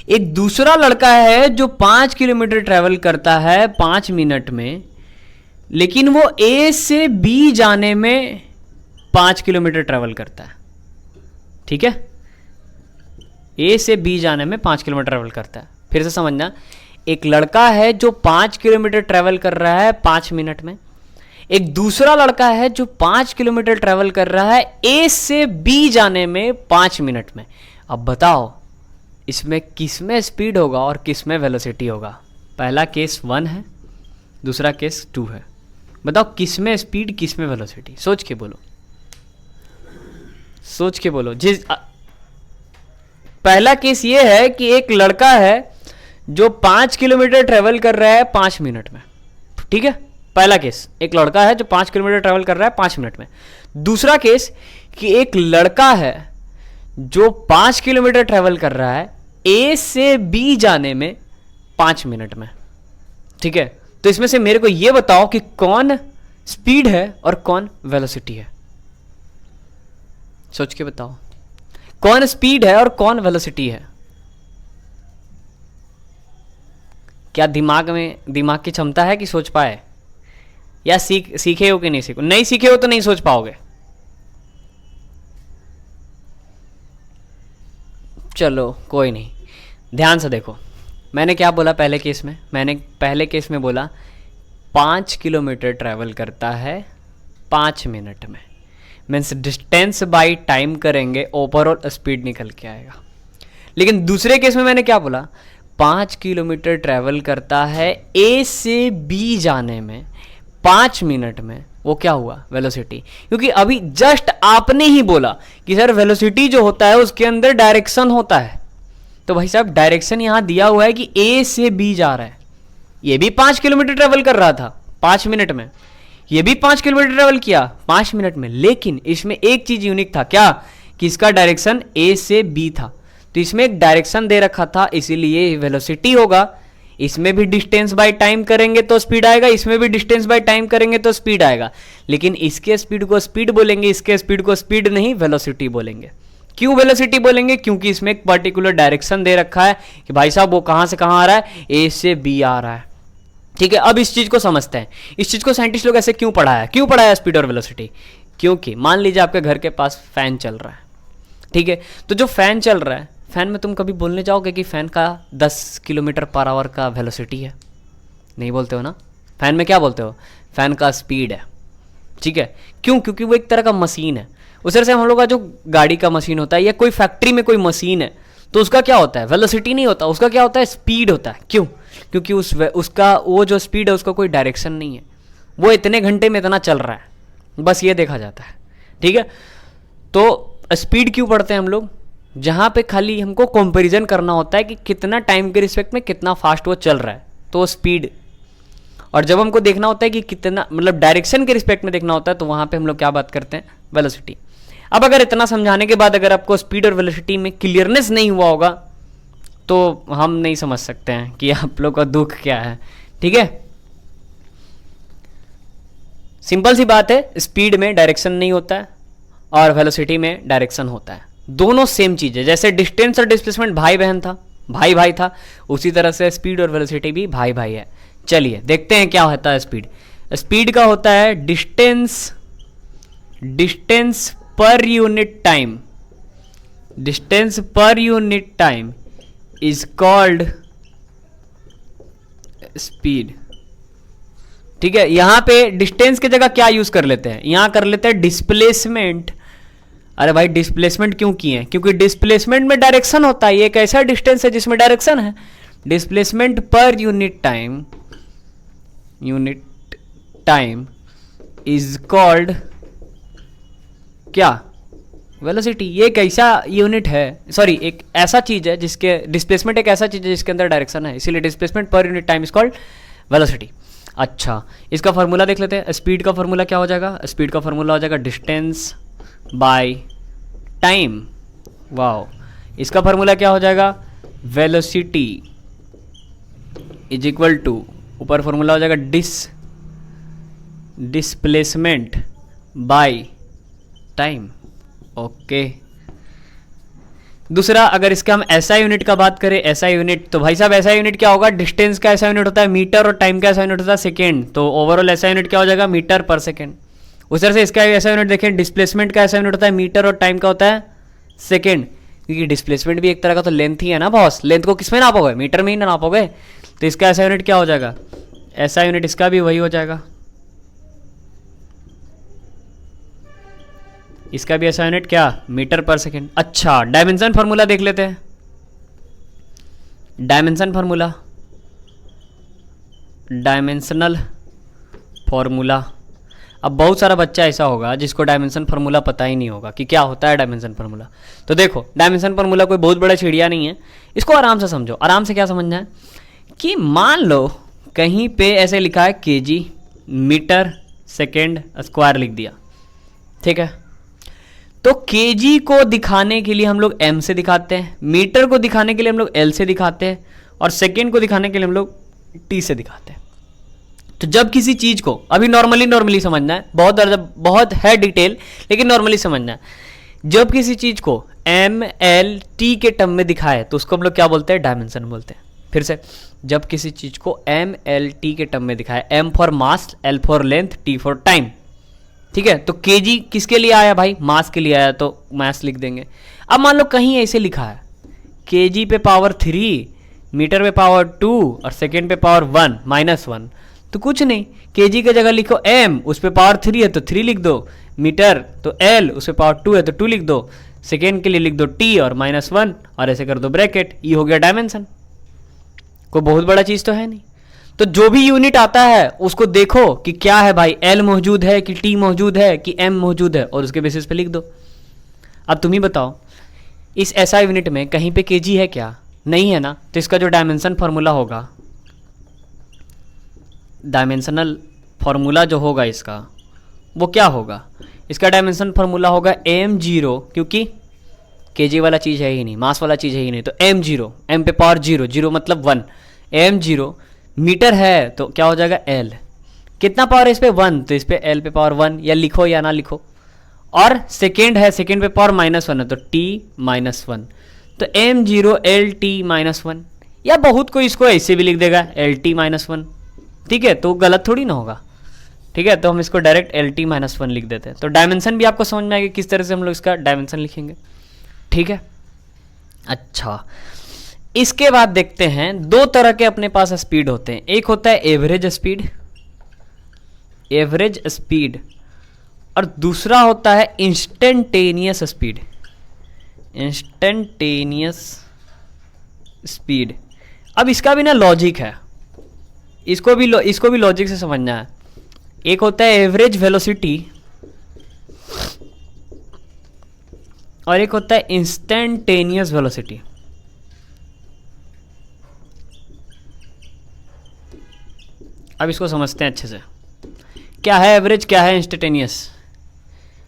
एक दूसरा लड़का है जो 5 किलोमीटर ट्रेवल करता है 5 मिनट में, लेकिन वो ए से बी जाने में 5 किलोमीटर ट्रेवल करता है, ठीक है, ए से बी जाने में 5 किलोमीटर ट्रेवल करता है। फिर से समझना, एक लड़का है जो 5 किलोमीटर ट्रेवल कर रहा है 5 मिनट में, एक दूसरा लड़का है जो 5 किलोमीटर ट्रेवल कर रहा है ए से बी जाने में 5 मिनट में। अब बताओ इसमें किसमें स्पीड होगा और किसमें वेलोसिटी होगा। पहला केस 1 है, दूसरा केस 2 है, बताओ किसमें स्पीड किसमें वेलोसिटी, सोच के बोलो, सोच के बोलो। जिस पहला केस ये है कि एक लड़का है जो 5 किलोमीटर ट्रेवल कर रहा है 5 मिनट में, ठीक है, पहला केस एक लड़का है जो 5 किलोमीटर ट्रेवल कर रहा है 5 मिनट में। दूसरा केस कि एक लड़का है जो 5 किलोमीटर ट्रेवल कर रहा है ए से बी जाने में 5 मिनट में, ठीक है। तो इसमें से मेरे को यह बताओ कि कौन स्पीड है और कौन वेलोसिटी है, सोच के बताओ, कौन स्पीड है और कौन वेलोसिटी है। क्या दिमाग में, दिमाग की क्षमता है कि सोच पाए, या सीखे हो कि नहीं सीखो, नहीं सीखे हो तो नहीं सोच पाओगे। चलो कोई नहीं, ध्यान से देखो, मैंने क्या बोला पहले केस में, मैंने पहले केस में बोला 5 किलोमीटर ट्रैवल करता है 5 मिनट में, मीन्स डिस्टेंस बाई टाइम करेंगे, ओवरऑल स्पीड निकल के आएगा। लेकिन दूसरे केस में मैंने क्या बोला, 5 किलोमीटर ट्रैवल करता है ए से बी जाने में 5 मिनट में, वो क्या हुआ वेलोसिटी। क्योंकि अभी जस्ट आपने ही बोला कि सर वेलोसिटी जो होता है उसके अंदर डायरेक्शन होता है, तो भाई साहब डायरेक्शन यहां दिया हुआ है कि ए से बी जा रहा है। ये भी 5 किलोमीटर ट्रेवल कर रहा था 5 मिनट में, ये भी 5 किलोमीटर ट्रेवल किया 5 मिनट में, लेकिन इसमें एक चीज यूनिक था, क्या कि इसका डायरेक्शन ए से बी था। तो इसमें एक डायरेक्शन दे रखा था, इसीलिए वेलोसिटी होगा। इसमें भी डिस्टेंस बाय टाइम करेंगे तो स्पीड आएगा, इसमें भी डिस्टेंस बाय टाइम करेंगे तो स्पीड आएगा, लेकिन इसके स्पीड को स्पीड बोलेंगे, इसके स्पीड को स्पीड नहीं वेलोसिटी बोलेंगे। क्यों वेलोसिटी बोलेंगे, क्योंकि इसमें एक पर्टिकुलर डायरेक्शन दे रखा है कि भाई साहब वो कहां से कहां आ रहा है, ए से बी आ रहा है। ठीक है, अब इस चीज को समझते हैं, इस चीज को साइंटिस्ट लोग ऐसे क्यों पढ़ाया स्पीड और वेलोसिटी। क्योंकि मान लीजिए आपके घर के पास फैन चल रहा है, ठीक है, तो जो फैन चल रहा है, फैन में तुम कभी बोलने जाओगे कि फैन का 10 किलोमीटर पर आवर का वेलोसिटी है, नहीं बोलते हो ना। फैन में क्या बोलते हो, फैन का स्पीड है। ठीक है, क्यों, क्योंकि वो एक तरह का मशीन है। उस तरह से हम लोग का जो गाड़ी का मशीन होता है या कोई फैक्ट्री में कोई मशीन है, तो उसका क्या होता है, वेलोसिटी नहीं होता, उसका क्या होता है, स्पीड होता है। क्यों, क्योंकि उसका वो जो स्पीड है उसका कोई डायरेक्शन नहीं है, वो इतने घंटे में इतना चल रहा है, बस ये देखा जाता है। ठीक है, तो स्पीड क्यों पढ़ते हैं हम लोग, जहां पे खाली हमको कंपैरिजन करना होता है कि कितना टाइम के रिस्पेक्ट में कितना फास्ट वो चल रहा है, तो स्पीड। और जब हमको देखना होता है कि कितना, मतलब डायरेक्शन के रिस्पेक्ट में देखना होता है, तो वहां पे हम लोग क्या बात करते हैं, वेलोसिटी। अब अगर इतना समझाने के बाद अगर आपको स्पीड और वेलोसिटी में क्लियरनेस नहीं हुआ होगा, तो हम नहीं समझ सकते हैं कि आप लोग का दुख क्या है। ठीक है, सिंपल सी बात है, स्पीड में डायरेक्शन नहीं होता है और वेलोसिटी में डायरेक्शन होता है, दोनों सेम चीज है। जैसे डिस्टेंस और डिस्प्लेसमेंट भाई बहन था, भाई भाई था, उसी तरह से स्पीड और वेलोसिटी भी भाई भाई है। चलिए देखते हैं क्या होता है स्पीड। स्पीड का होता है distance per unit time, distance per unit time is called speed. ठीक है, यहां पे डिस्टेंस की जगह क्या यूज कर लेते हैं, यहां कर लेते हैं डिस्प्लेसमेंट। अरे भाई डिस्प्लेसमेंट क्यों किए, क्योंकि डिस्प्लेसमेंट में डायरेक्शन होता है, ये एक ऐसा डिस्टेंस है जिसमें डायरेक्शन है। Displacement per unit time is called क्या, वेलोसिटी। ये एक ऐसा यूनिट है, सॉरी एक ऐसा चीज है जिसके, डिस्प्लेसमेंट एक ऐसा चीज है जिसके अंदर डायरेक्शन है, इसीलिए displacement per unit time is called velocity. अच्छा, इसका फॉर्मूला देख लेते हैं। स्पीड का फॉर्मूला क्या हो जाएगा, स्पीड का फॉर्मूला हो जाएगा डिस्टेंस बाय टाइम। वाओ, इसका फॉर्मूला क्या हो जाएगा, वेलोसिटी इज इक्वल टू, ऊपर फॉर्मूला हो जाएगा डिस्प्लेसमेंट बाय टाइम। ओके, दूसरा अगर इसका हम एसआई यूनिट का बात करें, एसआई यूनिट, तो भाई साहब एसआई यूनिट क्या होगा, डिस्टेंस का एसआई यूनिट होता है मीटर और टाइम का एसआई यूनिट होता है सेकेंड, तो ओवरऑल एसआई यूनिट क्या हो जाएगा, मीटर पर सेकेंड। उस तरह से इसका एसआई यूनिट देखें, डिस्प्लेसमेंट का एसआई यूनिट होता है मीटर और टाइम का होता है सेकेंड, क्योंकि डिस्प्लेसमेंट भी एक तरह का तो लेंथ ही है ना बॉस, लेंथ को किस में नापोगे, मीटर में ही ना नापोगे। तो इसका एसआई यूनिट क्या हो जाएगा, एसआई यूनिट इसका भी वही हो जाएगा, इसका भी ऐसा यूनिट क्या, मीटर पर सेकेंड। अच्छा, डायमेंशन फार्मूला देख लेते हैं। Dimension formula, dimensional formula. अब बहुत सारा बच्चा ऐसा होगा जिसको डायमेंशन फार्मूला पता ही नहीं होगा कि क्या होता है डायमेंशन फार्मूला। तो देखो, डायमेंशन फार्मूला कोई बहुत बड़ा चिड़िया नहीं है, इसको आराम से समझो। आराम से क्या समझना है कि मान लो कहीं पे ऐसे लिखा है केजी मीटर सेकेंड स्क्वायर लिख दिया, ठीक है, तो केजी को दिखाने के लिए हम लोग एम से दिखाते हैं, मीटर को दिखाने के लिए हम लोग एल से दिखाते हैं, और सेकेंड को दिखाने के लिए हम लोग टी से दिखाते हैं। तो जब किसी चीज को, अभी नॉर्मली समझना है, बहुत है डिटेल, लेकिन नॉर्मली समझना है। जब किसी चीज को एम एल टी के टर्म में दिखाए तो उसको हम लोग क्या बोलते हैं, डायमेंशन बोलते हैं। फिर से, जब किसी चीज को एम एल टी के टर्म में दिखाए, M for mass, L for length, T for time, ठीक है। तो केजी किसके लिए आया भाई, मास के लिए आया, तो मास लिख देंगे। अब मान लो कहीं ऐसे लिखा है केजी पे पावर 3, मीटर पे पावर 2 और सेकेंड पे पावर 1 -1, तो कुछ नहीं, केजी की जगह लिखो एम, उस पे पावर 3 है तो 3 लिख दो, मीटर तो एल, उस पे पावर 2 है तो 2 लिख दो, सेकेंड के लिए लिख दो टी और -1 और ऐसे कर दो ब्रैकेट, ये हो गया डायमेंशन। कोई बहुत बड़ा चीज तो है नहीं। तो जो भी यूनिट आता है उसको देखो कि क्या है भाई, एल मौजूद है कि टी मौजूद है कि एम मौजूद है, और उसके बेसिस पे लिख दो। अब तुम ही बताओ, इस एसआई यूनिट में कहीं पे केजी है क्या? नहीं है ना। तो इसका जो डायमेंशन फार्मूला होगा, डायमेंशनल फार्मूला जो होगा इसका, वो क्या होगा? इसका डायमेंशन फार्मूला होगा m0, क्योंकि केजी वाला चीज़ है ही नहीं, मास वाला चीज़ है ही नहीं, तो m0, m पे पावर 0, 0 मतलब 1, m0 मीटर है तो क्या हो जाएगा l, कितना पावर है इस पे 1, तो इस पे l पे पावर 1, या लिखो या ना लिखो। और सेकेंड है, सेकेंड पे पावर -1 है तो t -1, तो m0 lt -1, या बहुत कोई इसको ऐसे भी लिख देगा lt -1, ठीक है, तो गलत थोड़ी ना होगा। ठीक है, तो हम इसको डायरेक्ट lt -1 लिख देते हैं। तो डायमेंशन भी आपको समझ में आएगा किस तरह से हम लोग इसका डायमेंशन लिखेंगे। ठीक है, अच्छा इसके बाद देखते हैं, दो तरह के अपने पास स्पीड होते हैं। एक होता है एवरेज स्पीड, एवरेज स्पीड, और दूसरा होता है इंस्टेंटेनियस स्पीड, इंस्टेंटेनियस स्पीड। अब इसका भी ना लॉजिक है, इसको भी लॉजिक से समझना है। एक होता है एवरेज वेलोसिटी और एक होता है इंस्टेंटेनियस वेलोसिटी। अब इसको समझते हैं अच्छे से, क्या है एवरेज, क्या है इंस्टेंटेनियस।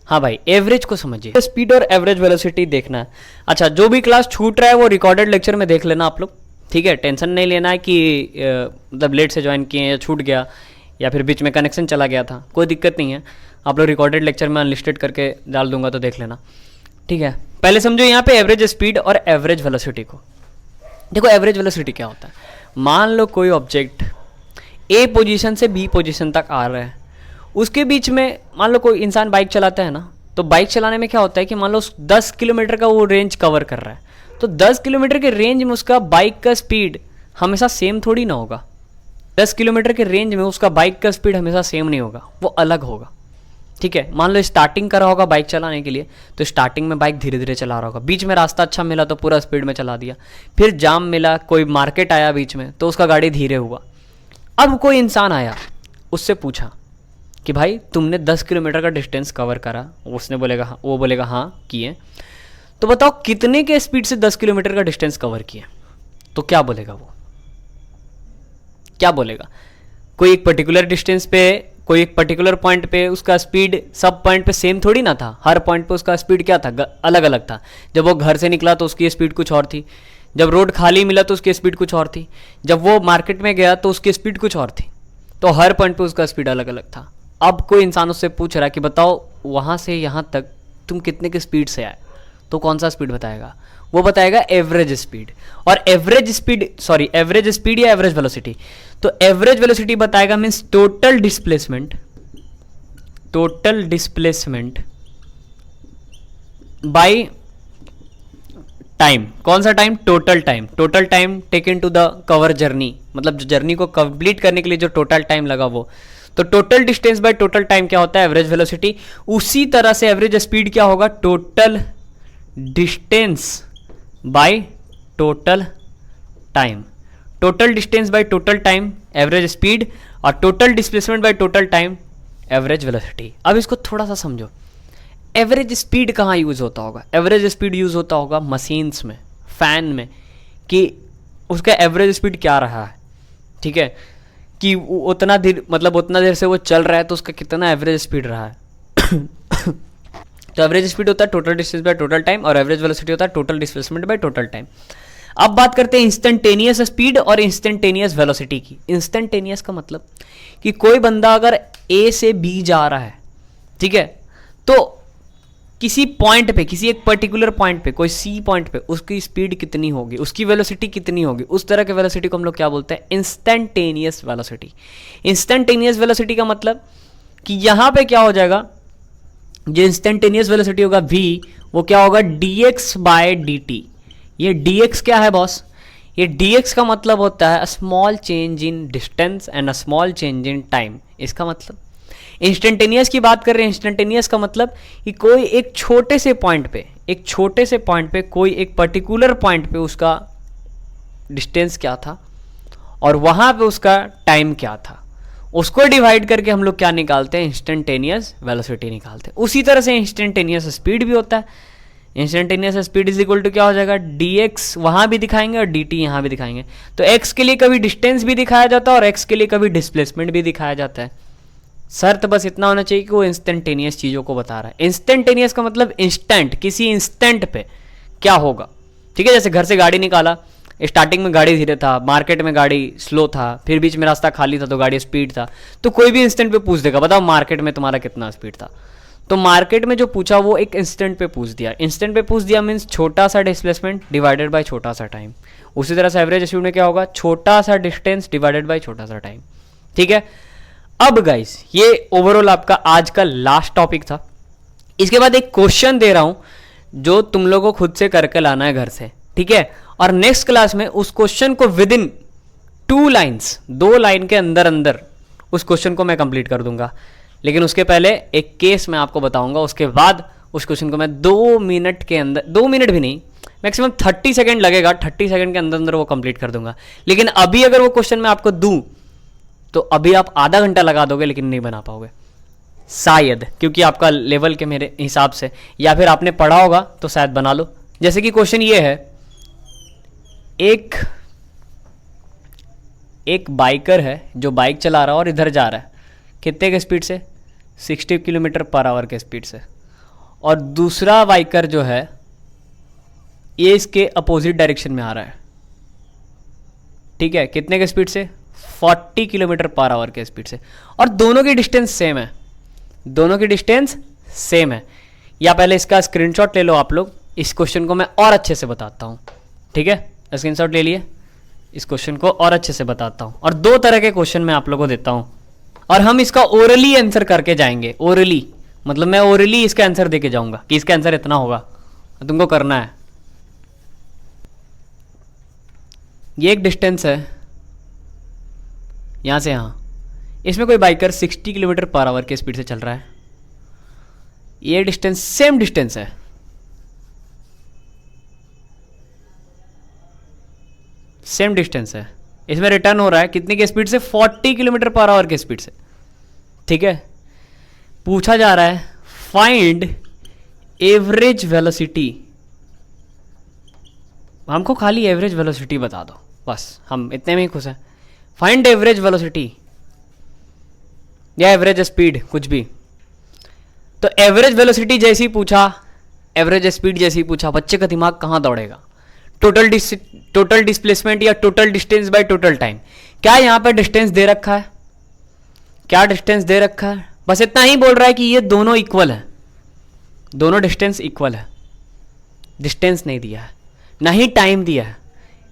हाँ भाई, एवरेज को समझिए, स्पीड और एवरेज वेलोसिटी देखना है। अच्छा, जो भी क्लास छूट रहा है वो रिकॉर्डेड लेक्चर में देख लेना आप लोग। ठीक है, टेंशन नहीं लेना है कि मतलब लेट से ज्वाइन किए या छूट गया या फिर बीच में कनेक्शन चला गया था, कोई दिक्कत नहीं है। आप लोग रिकॉर्डेड लेक्चर में अनलिस्टेड करके डाल दूंगा तो देख लेना। ठीक है, पहले समझो यहाँ पे एवरेज स्पीड और एवरेज वेलोसिटी को। देखो एवरेज वेलोसिटी क्या होता है, मान लो कोई ऑब्जेक्ट ए पोजीशन से बी पोजीशन तक आ रहा है, उसके बीच में मान लो कोई इंसान बाइक चलाता है ना, तो बाइक चलाने में क्या होता है कि मान लो 10 किलोमीटर का वो रेंज कवर कर रहा है, तो 10 किलोमीटर के रेंज में उसका बाइक का स्पीड हमेशा सेम थोड़ी ना होगा। 10 किलोमीटर के रेंज में उसका बाइक का स्पीड हमेशा सेम नहीं होगा, वो अलग होगा। ठीक है, मान लो स्टार्टिंग कर रहा होगा बाइक चलाने के लिए, तो स्टार्टिंग में बाइक धीरे धीरे चला रहा होगा, बीच में रास्ता अच्छा मिला तो पूरा स्पीड में चला दिया, फिर जाम मिला, कोई मार्केट आया बीच में तो उसका गाड़ी धीरे हुआ। अब कोई इंसान आया, उससे पूछा कि भाई तुमने 10 किलोमीटर का डिस्टेंस कवर करा, उसने बोलेगा हाँ, वो बोलेगा हाँ किए, तो बताओ कितने के स्पीड से 10 किलोमीटर का डिस्टेंस कवर किए। तो क्या बोलेगा वो, क्या बोलेगा? कोई एक पर्टिकुलर डिस्टेंस पे, कोई एक पर्टिकुलर पॉइंट पे उसका स्पीड सब पॉइंट पे सेम थोड़ी ना था, हर पॉइंट पे उसका स्पीड क्या था, अलग अलग था। जब वो घर से निकला तो उसकी स्पीड कुछ और थी, जब रोड खाली मिला तो उसकी स्पीड कुछ और थी, जब वो मार्केट में गया तो उसकी स्पीड कुछ और थी, तो हर पॉइंट पे उसका स्पीड अलग अलग था। अब कोई इंसान उससे पूछ रहा है कि बताओ वहाँ से यहाँ तक तुम कितने की स्पीड से आए, तो कौन सा स्पीड बताएगा? वो बताएगा एवरेज स्पीड। और एवरेज स्पीड या एवरेज वेलोसिटी, तो एवरेज वेलोसिटी बताएगा means total displacement, total displacement by time. कौन सा time? Total time, total time taken to the cover journey, मतलब जो जर्नी को कंप्लीट करने के लिए जो टोटल टाइम लगा वो। तो total distance by total time क्या होता है? Average velocity. उसी तरह से एवरेज स्पीड क्या होगा? Total distance by total time. Total distance by total time average speed, और total displacement by total time average velocity. अब इसको थोड़ा सा समझो, एवरेज स्पीड कहाँ यूज होता होगा? एवरेज स्पीड यूज होता होगा मशीन्स में, फैन में, कि उसका एवरेज स्पीड क्या रहा है। ठीक है, कि उतना देर से वो चल रहा है तो उसका कितना एवरेज स्पीड रहा है। तो एवरेज स्पीड होता है total distance by total time, और एवरेज वेलोसिटी होता है total displacement by total time. अब बात करते हैं इंस्टेंटेनियस स्पीड और इंस्टेंटेनियस वेलोसिटी की। इंस्टेंटेनियस का मतलब कि कोई बंदा अगर ए से बी जा रहा है, ठीक है, तो किसी पॉइंट पे, किसी एक पर्टिकुलर पॉइंट पे, कोई सी पॉइंट पे उसकी स्पीड कितनी होगी, उसकी वेलोसिटी कितनी होगी, उस तरह के वेलोसिटी को हम लोग क्या बोलते हैं? Instantaneous velocity. इंस्टेंटेनियस वेलोसिटी का मतलब कि यहां पे क्या हो जाएगा, जो इंस्टेंटेनियस वेलोसिटी होगा v, वो क्या होगा? dx by dt। ये dx क्या है बॉस? ये dx का मतलब होता है small change in distance and a small change in time. इसका मतलब इंस्टेंटेनियस की बात कर रहे हैं। इंस्टेंटेनियस का मतलब कि कोई एक छोटे से पॉइंट पे, एक छोटे से पॉइंट पे, कोई एक पर्टिकुलर पॉइंट पे उसका डिस्टेंस क्या था और वहाँ पे उसका टाइम क्या था, उसको डिवाइड करके हम लोग क्या निकालते हैं, इंस्टेंटेनियस वेलोसिटी निकालते हैं। उसी तरह से इंस्टेंटेनियस स्पीड भी होता है। Instantaneous speed is equal to क्या हो जाएगा, dx वहाँ भी दिखाएंगे और dt यहाँ भी दिखाएंगे। तो x के लिए कभी डिस्टेंस भी दिखाया जाता है और x के लिए कभी डिस्प्लेसमेंट भी दिखाया जाता है। शर्त बस इतना होना चाहिए कि वो इंस्टेंटेनियस चीज़ों को बता रहा है। इंस्टेंटेनियस का मतलब इंस्टेंट, किसी इंस्टेंट पे क्या होगा। ठीक है, जैसे घर से गाड़ी निकाला, स्टार्टिंग में गाड़ी धीरे था, मार्केट में गाड़ी स्लो था, फिर बीच में रास्ता खाली था तो गाड़ी स्पीड था। तो कोई भी इंस्टेंट पे पूछ देगा, बताओ मार्केट में तुम्हारा कितना स्पीड था। तो मार्केट में जो पूछा वो एक इंस्टेंट पे पूछ दिया। इंस्टेंट पे पूछ दिया मीन्स छोटा सा डिस्प्लेसमेंट डिवाइडेड बाय छोटा सा टाइम। उसी तरह से एवरेज स्पीड में क्या होगा, छोटा सा डिस्टेंस डिवाइडेड बाय छोटा सा टाइम। ठीक है, अब गाइस ये ओवरऑल आपका आज का लास्ट टॉपिक था। इसके बाद एक क्वेश्चन दे रहा हूं जो तुम लोगों को खुद से करके लाना है घर से। ठीक है, और नेक्स्ट क्लास में उस क्वेश्चन को विद इन 2 लाइन्स, 2 लाइन के अंदर अंदर उस क्वेश्चन को मैं कंप्लीट कर दूंगा। लेकिन उसके पहले एक केस मैं आपको बताऊंगा, उसके बाद उस क्वेश्चन को मैं 2 मिनट के अंदर, 2 मिनट भी नहीं, मैक्सिमम 30 सेकंड लगेगा, 30 सेकंड के अंदर अंदर वो कंप्लीट कर दूंगा। लेकिन अभी अगर वो क्वेश्चन मैं आपको दूं तो अभी आप आधा घंटा लगा दोगे लेकिन नहीं बना पाओगे शायद, क्योंकि आपका लेवल के मेरे हिसाब से, या फिर आपने पढ़ा होगा तो शायद बना लो। जैसे कि क्वेश्चन ये है, एक बाइकर है जो बाइक चला रहा है और इधर जा रहा है, कितने के स्पीड से, 60 किलोमीटर पर आवर के स्पीड से। और दूसरा बाइकर जो है ये इसके अपोजिट डायरेक्शन में आ रहा है। ठीक है, कितने के स्पीड से, 40 किलोमीटर पर आवर के स्पीड से। और दोनों की डिस्टेंस सेम है, दोनों की डिस्टेंस सेम है। या पहले इसका स्क्रीनशॉट ले लो आप लोग, इस क्वेश्चन को मैं और अच्छे से बताता हूँ। ठीक है, स्क्रीनशॉट ले लिए, इस क्वेश्चन को और अच्छे से बताता हूँ। और 2 तरह के क्वेश्चन मैं आप लोगों को देता हूँ और हम इसका ओरली आंसर करके जाएंगे। ओरली मतलब मैं ओरली इसका आंसर देके जाऊंगा कि इसका आंसर इतना होगा, तुमको करना है। ये एक डिस्टेंस है यहाँ से यहाँ, इसमें कोई बाइकर 60 किलोमीटर पर आवर के स्पीड से चल रहा है। ये डिस्टेंस सेम डिस्टेंस है, सेम डिस्टेंस है। इसमें रिटर्न हो रहा है कितनी की स्पीड से, 40 किलोमीटर पर आवर के स्पीड से। ठीक है, पूछा जा रहा है फाइंड एवरेज वेलोसिटी। हमको खाली एवरेज वेलोसिटी बता दो बस, हम इतने में ही खुश हैं। फाइंड एवरेज वेलोसिटी या एवरेज स्पीड, कुछ भी। तो एवरेज वेलोसिटी जैसे ही पूछा, एवरेज स्पीड जैसे ही पूछा, बच्चे का दिमाग कहाँ दौड़ेगा, टोटल डिस्प्लेसमेंट या total distance by total time. क्या यहाँ पर डिस्टेंस दे रखा है, क्या डिस्टेंस दे रखा है, बस इतना ही बोल रहा है कि ये दोनों इक्वल है, दोनों डिस्टेंस इक्वल है। डिस्टेंस नहीं दिया है, ना ही टाइम दिया है।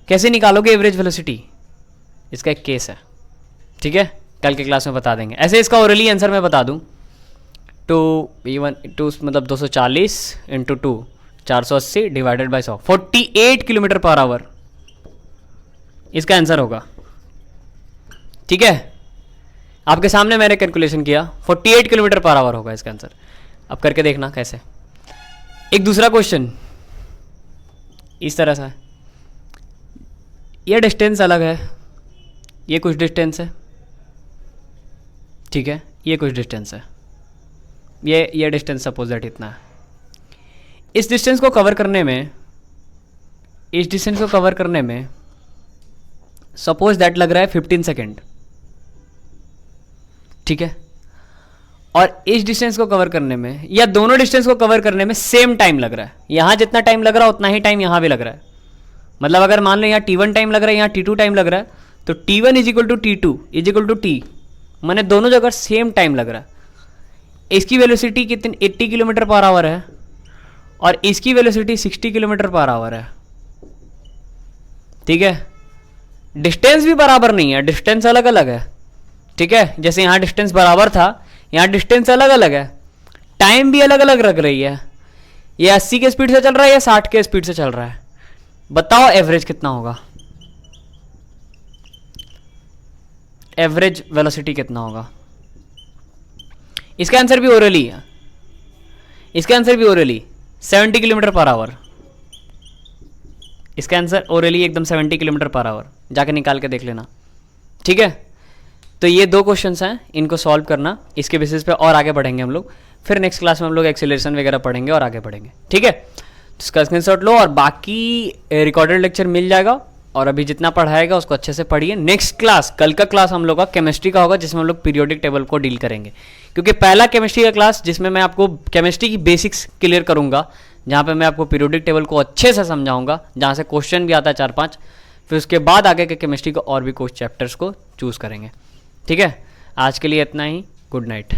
कैसे निकालोगे एवरेज वेलोसिटी, इसका एक केस है। ठीक है, कल के क्लास में बता देंगे। ऐसे इसका ओरली आंसर मैं बता दूं, 2 मतलब 240 into 2 480 divided by 100, 48 kilometre per hour इसका आंसर होगा। ठीक है, आपके सामने मैंने कैलकुलेशन किया, 48 किलोमीटर पर आवर होगा इसका आंसर। अब करके देखना कैसे। एक दूसरा क्वेश्चन इस तरह सा है, ये डिस्टेंस अलग है, ये कुछ डिस्टेंस है। ठीक है, ये कुछ डिस्टेंस है, ये डिस्टेंस सपोज दैट इतना है। इस डिस्टेंस को कवर करने में, इस डिस्टेंस को कवर करने में सपोज दैट लग रहा है 15 सेकेंड। ठीक है, और इस डिस्टेंस को कवर करने में या दोनों डिस्टेंस को कवर करने में सेम टाइम लग रहा है। यहां जितना टाइम लग रहा है उतना ही टाइम यहां भी लग रहा है। मतलब अगर मान लो यहाँ T1 टाइम लग रहा है, यहाँ T2 टाइम लग रहा है, तो T1 is equal to T2 is equal to T, मैंने दोनों जगह सेम टाइम लग रहा है। इसकी वेलोसिटी कितनी, 80 किलोमीटर पर आवर है और इसकी वेलोसिटी 60 किलोमीटर पर आवर है। ठीक है, डिस्टेंस भी बराबर नहीं है, डिस्टेंस अलग अलग है। ठीक है, जैसे यहाँ डिस्टेंस बराबर था, यहाँ डिस्टेंस अलग अलग है, टाइम भी अलग अलग लग रही है। ये 80 के स्पीड से चल रहा है या 60 के स्पीड से चल रहा है, बताओ एवरेज कितना होगा, एवरेज वेलोसिटी कितना होगा। इसका आंसर भी ओरली है, इसका आंसर भी ओरली। 70 kilometre per hour. इसका आंसर ओरली एकदम 70 किलोमीटर पर आवर, जाके निकाल के देख लेना। ठीक है, तो ये 2 क्वेश्चंस हैं, इनको सॉल्व करना, इसके बेसिस पे और आगे बढ़ेंगे हम लोग। फिर नेक्स्ट क्लास में हम लोग एक्सेलरेशन वगैरह पढ़ेंगे और आगे बढ़ेंगे। ठीक है, तो इसका स्क्रीनशॉट लो और बाकी रिकॉर्डेड लेक्चर मिल जाएगा। और अभी जितना पढ़ाएगा उसको अच्छे से पढ़िए। नेक्स्ट क्लास, कल का क्लास हम लोग का केमिस्ट्री का होगा, जिसमें हम लोग पीरियोडिक टेबल को डील करेंगे। क्योंकि पहला केमिस्ट्री का क्लास जिसमें मैं आपको केमिस्ट्री की बेसिक्स क्लियर करूंगा, जहाँ पे मैं आपको पीरियोडिक टेबल को अच्छे से समझाऊंगा, जहाँ से क्वेश्चन भी आता है 4-5। फिर उसके बाद आगे के केमिस्ट्री को और भी कुछ चैप्टर्स को चूज़ करेंगे। ठीक है, आज के लिए इतना ही। Good night.